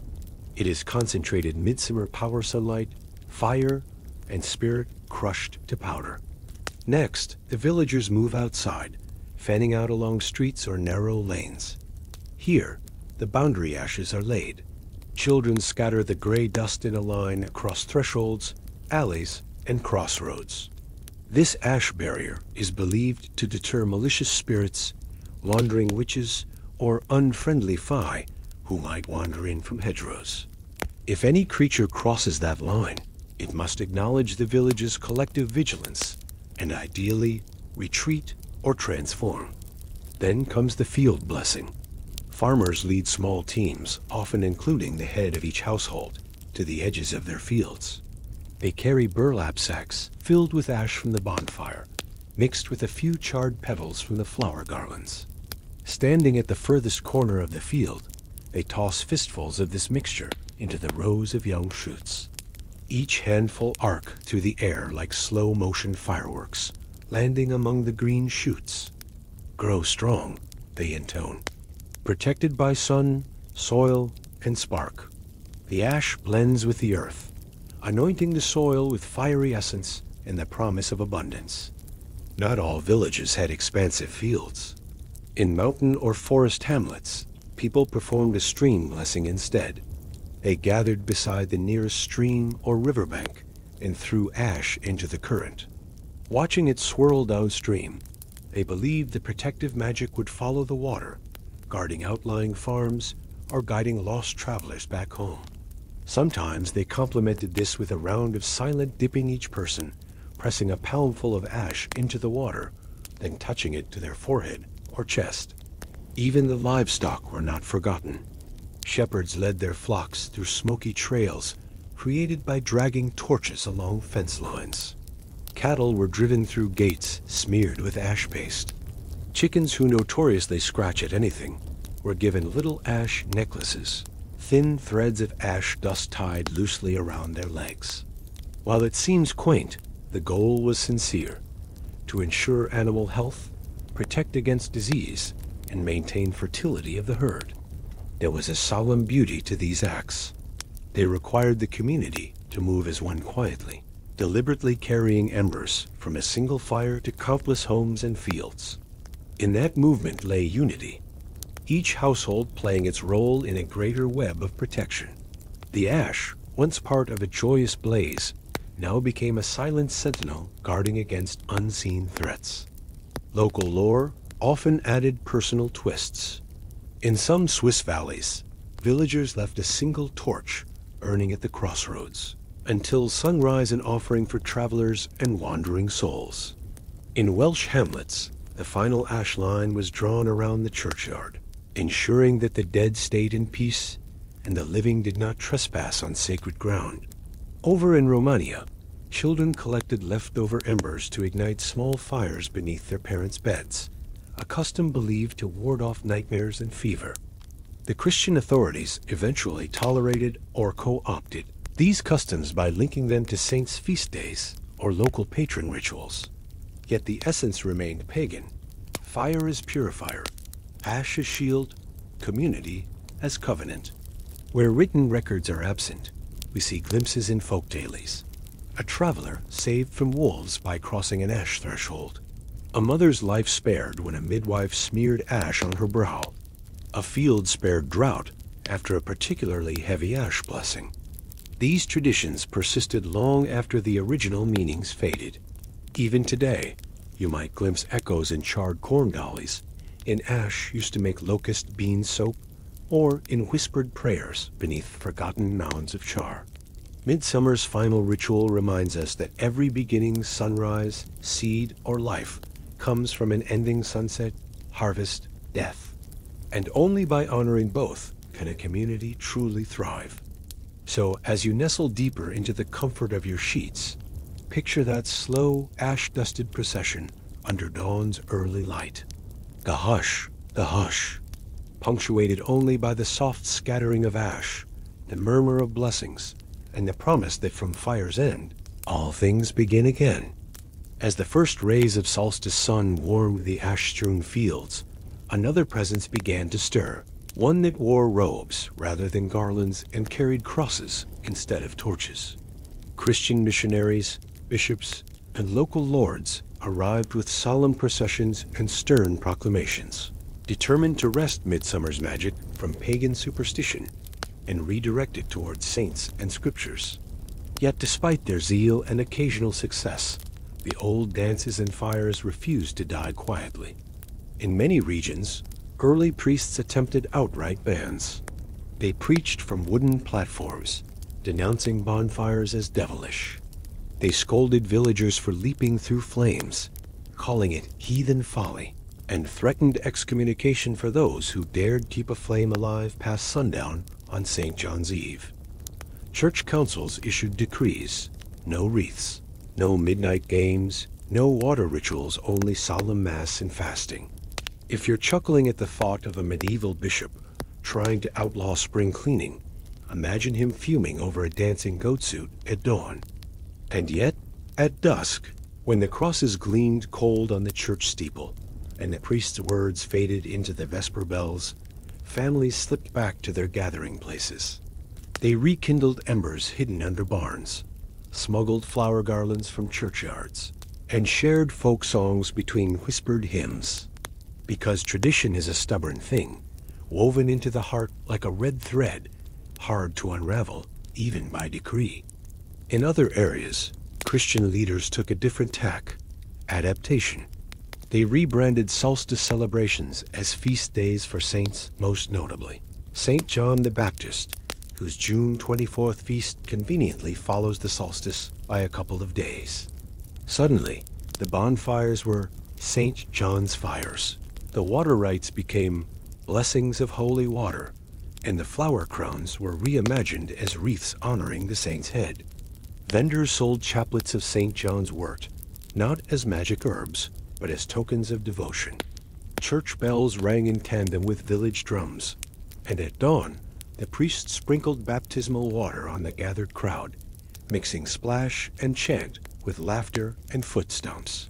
It is concentrated midsummer power sunlight, fire, and spirit crushed to powder. Next, the villagers move outside, fanning out along streets or narrow lanes. Here, the boundary ashes are laid. Children scatter the gray dust in a line across thresholds, alleys, and crossroads. This ash barrier is believed to deter malicious spirits, wandering witches, or unfriendly fae who might wander in from hedgerows. If any creature crosses that line, it must acknowledge the village's collective vigilance and ideally retreat or transform. Then comes the field blessing. Farmers lead small teams, often including the head of each household, to the edges of their fields. They carry burlap sacks filled with ash from the bonfire, mixed with a few charred petals from the flower garlands. Standing at the furthest corner of the field, they toss fistfuls of this mixture into the rows of young shoots. Each handful arc through the air like slow-motion fireworks, landing among the green shoots. "Grow strong," they intone. Protected by sun, soil, and spark, the ash blends with the earth, anointing the soil with fiery essence and the promise of abundance. Not all villages had expansive fields. In mountain or forest hamlets, people performed a stream blessing instead. They gathered beside the nearest stream or riverbank and threw ash into the current. Watching it swirl downstream, they believed the protective magic would follow the water, guarding outlying farms or guiding lost travelers back home. Sometimes they complemented this with a round of silent dipping, each person pressing a palmful of ash into the water, then touching it to their forehead or chest. Even the livestock were not forgotten. Shepherds led their flocks through smoky trails created by dragging torches along fence lines. Cattle were driven through gates smeared with ash paste. Chickens, who notoriously scratch at anything, were given little ash necklaces, thin threads of ash dust tied loosely around their legs. While it seems quaint, the goal was sincere: to ensure animal health, protect against disease, and maintain fertility of the herd. There was a solemn beauty to these acts. They required the community to move as one quietly, deliberately carrying embers from a single fire to countless homes and fields. In that movement lay unity, each household playing its role in a greater web of protection. The ash, once part of a joyous blaze, now became a silent sentinel guarding against unseen threats. Local lore often added personal twists. In some Swiss valleys, villagers left a single torch burning at the crossroads until sunrise, an offering for travelers and wandering souls. In Welsh hamlets, the final ash line was drawn around the churchyard, ensuring that the dead stayed in peace and the living did not trespass on sacred ground. Over in Romania, children collected leftover embers to ignite small fires beneath their parents' beds, a custom believed to ward off nightmares and fever. The Christian authorities eventually tolerated or co-opted these customs by linking them to saints' feast days or local patron rituals. Yet the essence remained pagan. Fire as purifier, ash as shield, community as covenant. Where written records are absent, we see glimpses in folktales. A traveler saved from wolves by crossing an ash threshold. A mother's life spared when a midwife smeared ash on her brow. A field spared drought after a particularly heavy ash blessing. These traditions persisted long after the original meanings faded. Even today, you might glimpse echoes in charred corn dollies, in ash used to make locust bean soap, or in whispered prayers beneath forgotten mounds of char. Midsummer's final ritual reminds us that every beginning sunrise, seed, or life comes from an ending sunset, harvest, death. And only by honoring both can a community truly thrive. So as you nestle deeper into the comfort of your sheets, picture that slow, ash-dusted procession under dawn's early light. The hush, punctuated only by the soft scattering of ash, the murmur of blessings, and the promise that from fire's end, all things begin again. As the first rays of solstice sun warmed the ash-strewn fields, another presence began to stir, one that wore robes rather than garlands and carried crosses instead of torches. Christian missionaries, bishops, and local lords arrived with solemn processions and stern proclamations, determined to wrest midsummer's magic from pagan superstition and redirect it towards saints and scriptures. Yet despite their zeal and occasional success, the old dances and fires refused to die quietly. In many regions, early priests attempted outright bans. They preached from wooden platforms, denouncing bonfires as devilish. They scolded villagers for leaping through flames, calling it heathen folly, and threatened excommunication for those who dared keep a flame alive past sundown on St. John's Eve. Church councils issued decrees: no wreaths, no midnight games, no water rituals, only solemn mass and fasting. If you're chuckling at the thought of a medieval bishop trying to outlaw spring cleaning, imagine him fuming over a dancing goat suit at dawn. And yet, at dusk, when the crosses gleamed cold on the church steeple, and the priest's words faded into the vesper bells, families slipped back to their gathering places. They rekindled embers hidden under barns, smuggled flower garlands from churchyards, and shared folk songs between whispered hymns. Because tradition is a stubborn thing, woven into the heart like a red thread, hard to unravel, even by decree. In other areas, Christian leaders took a different tack: adaptation. They rebranded solstice celebrations as feast days for saints, most notably St. John the Baptist, whose June 24th feast conveniently follows the solstice by a couple of days. Suddenly, the bonfires were St. John's fires. The water rites became blessings of holy water, and the flower crowns were reimagined as wreaths honoring the saint's head. Vendors sold chaplets of St. John's wort, not as magic herbs, but as tokens of devotion. Church bells rang in tandem with village drums, and at dawn, the priest sprinkled baptismal water on the gathered crowd, mixing splash and chant with laughter and foot stomps.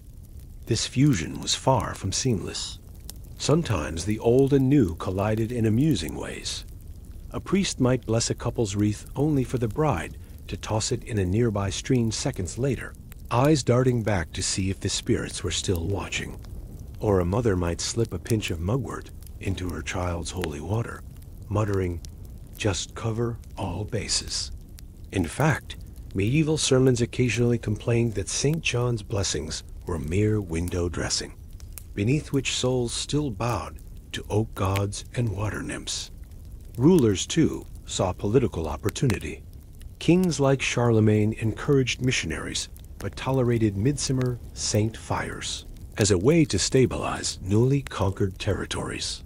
This fusion was far from seamless. Sometimes the old and new collided in amusing ways. A priest might bless a couple's wreath only for the bride to toss it in a nearby stream seconds later, eyes darting back to see if the spirits were still watching. Or a mother might slip a pinch of mugwort into her child's holy water, muttering, "Just cover all bases." In fact, medieval sermons occasionally complained that St. John's blessings were mere window dressing, beneath which souls still bowed to oak gods and water nymphs. Rulers, too, saw political opportunity. Kings like Charlemagne encouraged missionaries, but tolerated midsummer saint fires as a way to stabilize newly conquered territories.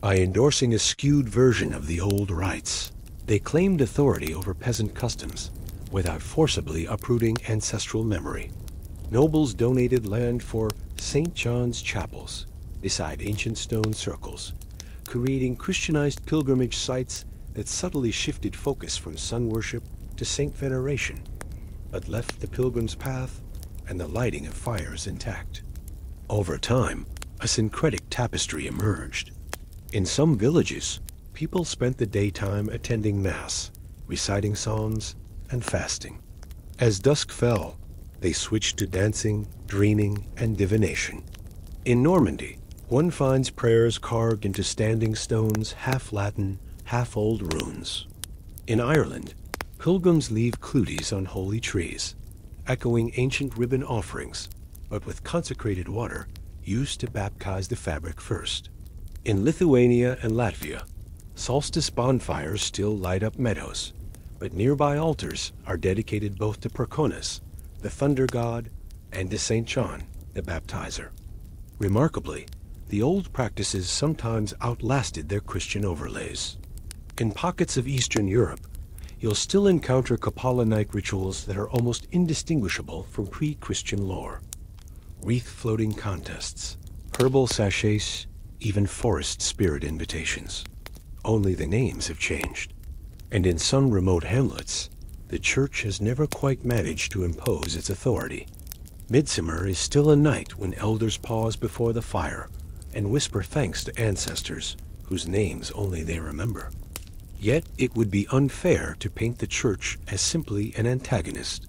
By endorsing a skewed version of the old rites, they claimed authority over peasant customs without forcibly uprooting ancestral memory. Nobles donated land for St. John's chapels beside ancient stone circles, creating Christianized pilgrimage sites that subtly shifted focus from sun worship to saint veneration, but left the pilgrim's path and the lighting of fires intact. Over time, a syncretic tapestry emerged. In some villages, people spent the daytime attending Mass, reciting psalms, and fasting. As dusk fell, they switched to dancing, dreaming, and divination. In Normandy, one finds prayers carved into standing stones, half Latin, half old runes. In Ireland, pilgrims leave cluties on holy trees, echoing ancient ribbon offerings, but with consecrated water used to baptize the fabric first. In Lithuania and Latvia, solstice bonfires still light up meadows, but nearby altars are dedicated both to Perkonas, the thunder god, and to St. John, the baptizer. Remarkably, the old practices sometimes outlasted their Christian overlays. In pockets of Eastern Europe, you'll still encounter Kapala-like rituals that are almost indistinguishable from pre-Christian lore. Wreath-floating contests, herbal sachets, even forest spirit invitations. Only the names have changed. And in some remote hamlets, the Church has never quite managed to impose its authority. Midsummer is still a night when elders pause before the fire and whisper thanks to ancestors whose names only they remember. Yet it would be unfair to paint the Church as simply an antagonist.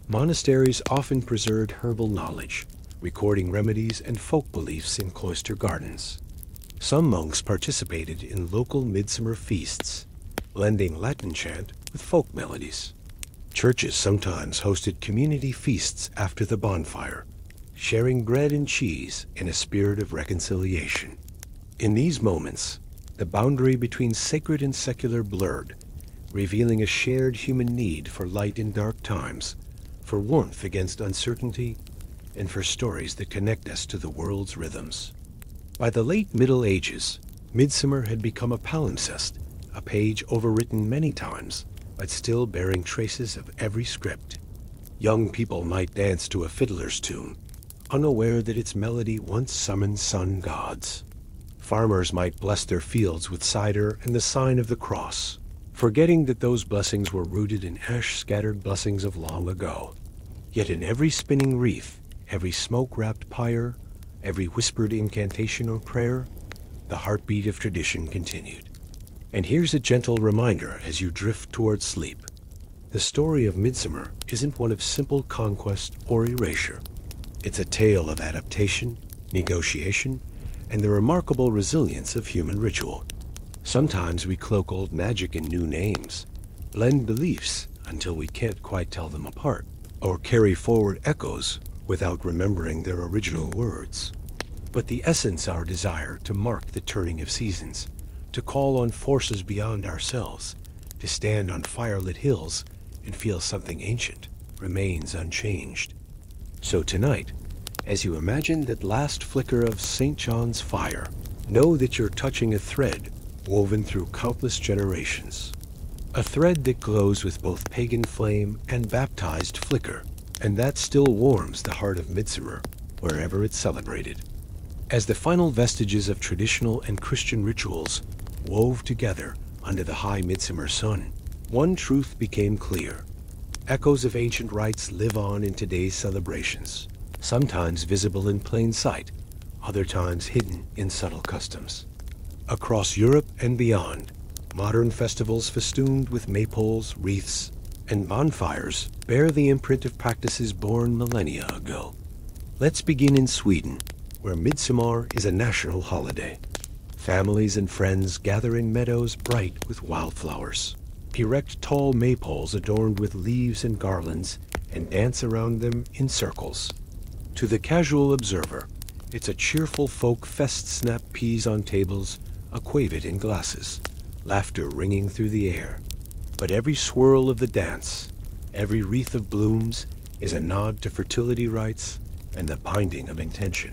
Monasteries often preserved herbal knowledge, recording remedies and folk beliefs in cloister gardens. Some monks participated in local midsummer feasts, blending Latin chant with folk melodies. Churches sometimes hosted community feasts after the bonfire, sharing bread and cheese in a spirit of reconciliation. In these moments, the boundary between sacred and secular blurred, revealing a shared human need for light in dark times, for warmth against uncertainty, and for stories that connect us to the world's rhythms. By the late Middle Ages, midsummer had become a palimpsest, a page overwritten many times, but still bearing traces of every script. Young people might dance to a fiddler's tune, unaware that its melody once summoned sun gods. Farmers might bless their fields with cider and the sign of the cross, forgetting that those blessings were rooted in ash-scattered blessings of long ago. Yet in every spinning wreath, every smoke-wrapped pyre, every whispered incantation or prayer, the heartbeat of tradition continued. And here's a gentle reminder as you drift towards sleep. The story of midsummer isn't one of simple conquest or erasure. It's a tale of adaptation, negotiation, and the remarkable resilience of human ritual. Sometimes we cloak old magic in new names, blend beliefs until we can't quite tell them apart, or carry forward echoes without remembering their original words. But the essence, our desire to mark the turning of seasons, to call on forces beyond ourselves, to stand on firelit hills and feel something ancient, remains unchanged. So tonight, as you imagine that last flicker of St. John's fire, know that you're touching a thread woven through countless generations. A thread that glows with both pagan flame and baptized flicker, and that still warms the heart of midsummer wherever it's celebrated. As the final vestiges of traditional and Christian rituals wove together under the high midsummer sun, one truth became clear. Echoes of ancient rites live on in today's celebrations, sometimes visible in plain sight, other times hidden in subtle customs. Across Europe and beyond, modern festivals festooned with maypoles, wreaths, and bonfires bear the imprint of practices born millennia ago. Let's begin in Sweden, where midsummer is a national holiday. Families and friends gather in meadows bright with wildflowers, erect tall maypoles adorned with leaves and garlands, and dance around them in circles. To the casual observer, it's a cheerful folk fest. Snap peas on tables, aquavit in glasses, laughter ringing through the air. But every swirl of the dance, every wreath of blooms, is a nod to fertility rites and the binding of intention.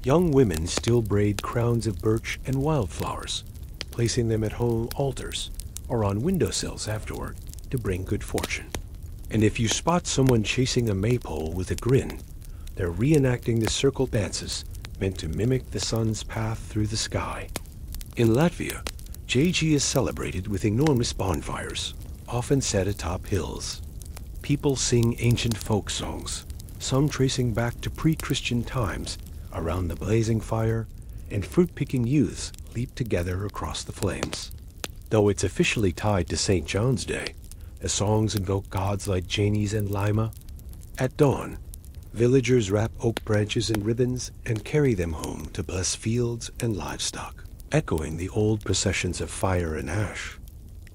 Young women still braid crowns of birch and wildflowers, placing them at home altars or on windowsills afterward to bring good fortune. And if you spot someone chasing a maypole with a grin, they're reenacting the circle dances meant to mimic the sun's path through the sky. In Latvia, JG is celebrated with enormous bonfires, often set atop hills. People sing ancient folk songs, some tracing back to pre-Christian times, around the blazing fire, and fruit-picking youths leap together across the flames. Though it's officially tied to St. John's Day, the songs invoke gods like Janus and Lima. At dawn, villagers wrap oak branches in ribbons and carry them home to bless fields and livestock, echoing the old processions of fire and ash.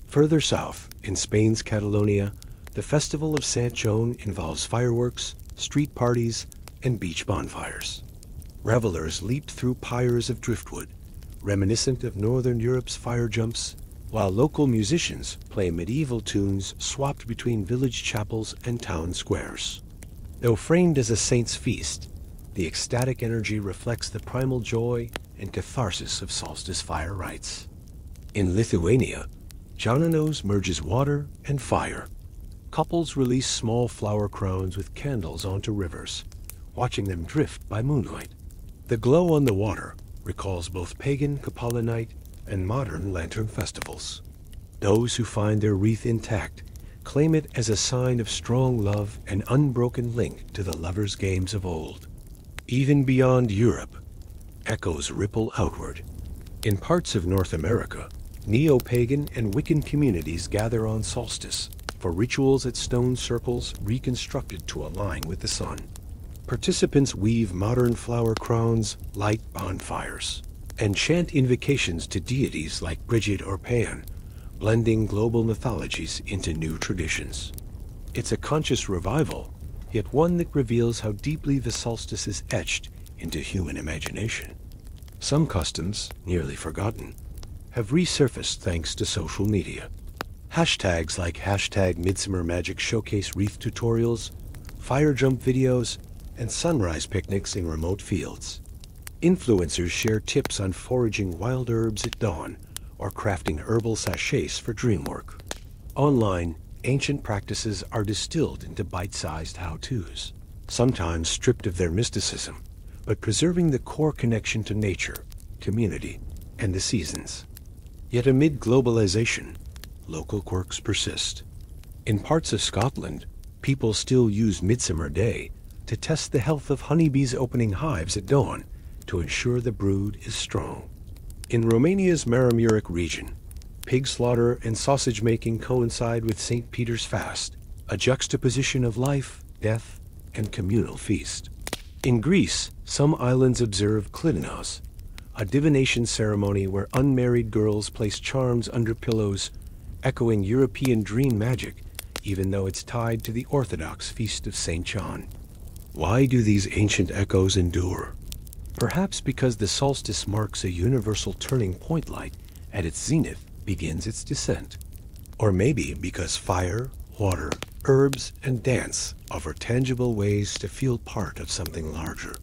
Further south, in Spain's Catalonia, the festival of Sant Joan involves fireworks, street parties, and beach bonfires. Revelers leaped through pyres of driftwood, reminiscent of Northern Europe's fire jumps, while local musicians play medieval tunes swapped between village chapels and town squares. Though framed as a saint's feast, the ecstatic energy reflects the primal joy and catharsis of solstice fire rites. In Lithuania, Jananos merges water and fire. Couples release small flower crowns with candles onto rivers, watching them drift by moonlight. The glow on the water recalls both pagan Kapala night and modern lantern festivals. Those who find their wreath intact Claim it as a sign of strong love and unbroken link to the lovers' games of old. Even beyond Europe, echoes ripple outward. In parts of North America, neo-pagan and Wiccan communities gather on solstice for rituals at stone circles reconstructed to align with the sun. Participants weave modern flower crowns, light bonfires, and chant invocations to deities like Bridget or Pan, blending global mythologies into new traditions. It's a conscious revival, yet one that reveals how deeply the solstice is etched into human imagination. Some customs, nearly forgotten, have resurfaced thanks to social media. Hashtags like #Midsummer Magic Showcase wreath tutorials, fire jump videos, and sunrise picnics in remote fields. Influencers share tips on foraging wild herbs at dawn or crafting herbal sachets for dream work. Online, ancient practices are distilled into bite-sized how-tos, sometimes stripped of their mysticism, but preserving the core connection to nature, community, and the seasons. Yet amid globalization, local quirks persist. In parts of Scotland, people still use Midsummer Day to test the health of honeybees opening hives at dawn to ensure the brood is strong. In Romania's Maramureș region, pig slaughter and sausage making coincide with St. Peter's Fast, a juxtaposition of life, death, and communal feast. In Greece, some islands observe Klidinos, a divination ceremony where unmarried girls place charms under pillows, echoing European dream magic, even though it's tied to the Orthodox feast of St. John. Why do these ancient echoes endure? Perhaps because the solstice marks a universal turning point light at its zenith begins its descent. Or maybe because fire, water, herbs, and dance offer tangible ways to feel part of something larger.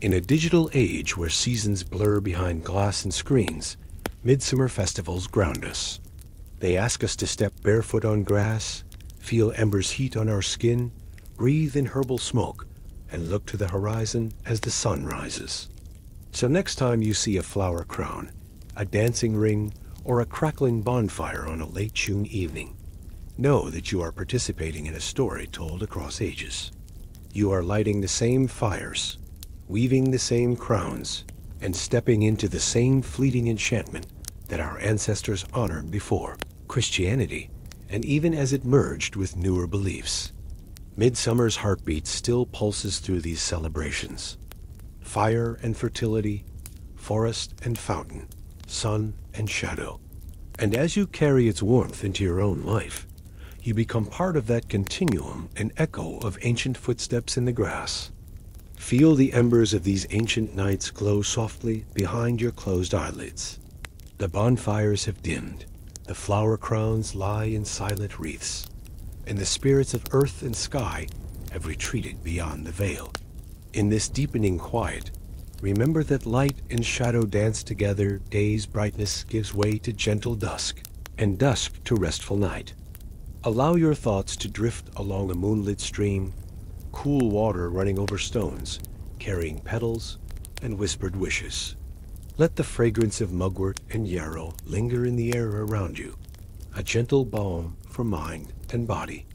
In a digital age where seasons blur behind glass and screens, midsummer festivals ground us. They ask us to step barefoot on grass, feel embers heat on our skin, breathe in herbal smoke, and look to the horizon as the sun rises. So next time you see a flower crown, a dancing ring, or a crackling bonfire on a late June evening, know that you are participating in a story told across ages. You are lighting the same fires, weaving the same crowns, and stepping into the same fleeting enchantment that our ancestors honored before Christianity, and even as it merged with newer beliefs. Midsummer's heartbeat still pulses through these celebrations. Fire and fertility, forest and fountain, sun and shadow. And as you carry its warmth into your own life, you become part of that continuum and echo of ancient footsteps in the grass. Feel the embers of these ancient nights glow softly behind your closed eyelids. The bonfires have dimmed, the flower crowns lie in silent wreaths, and the spirits of earth and sky have retreated beyond the veil. In this deepening quiet, remember that light and shadow dance together. Day's brightness gives way to gentle dusk, and dusk to restful night. Allow your thoughts to drift along a moonlit stream, cool water running over stones, carrying petals and whispered wishes. Let the fragrance of mugwort and yarrow linger in the air around you, a gentle balm for mind and body.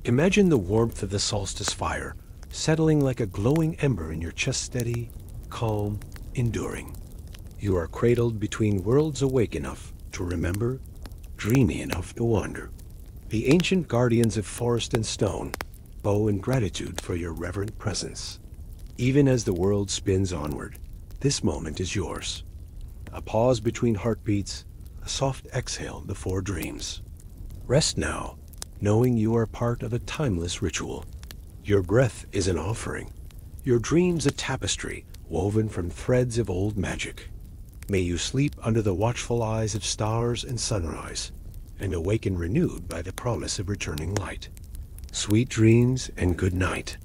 Imagine the warmth of the solstice fire settling like a glowing ember in your chest, steady, calm, enduring. You are cradled between worlds, awake enough to remember, dreamy enough to wander. The ancient guardians of forest and stone bow in gratitude for your reverent presence. Even as the world spins onward, this moment is yours. A pause between heartbeats, a soft exhale before dreams. Rest now, knowing you are part of a timeless ritual. Your breath is an offering, your dreams a tapestry woven from threads of old magic. May you sleep under the watchful eyes of stars and sunrise, and awaken renewed by the promise of returning light. Sweet dreams and good night.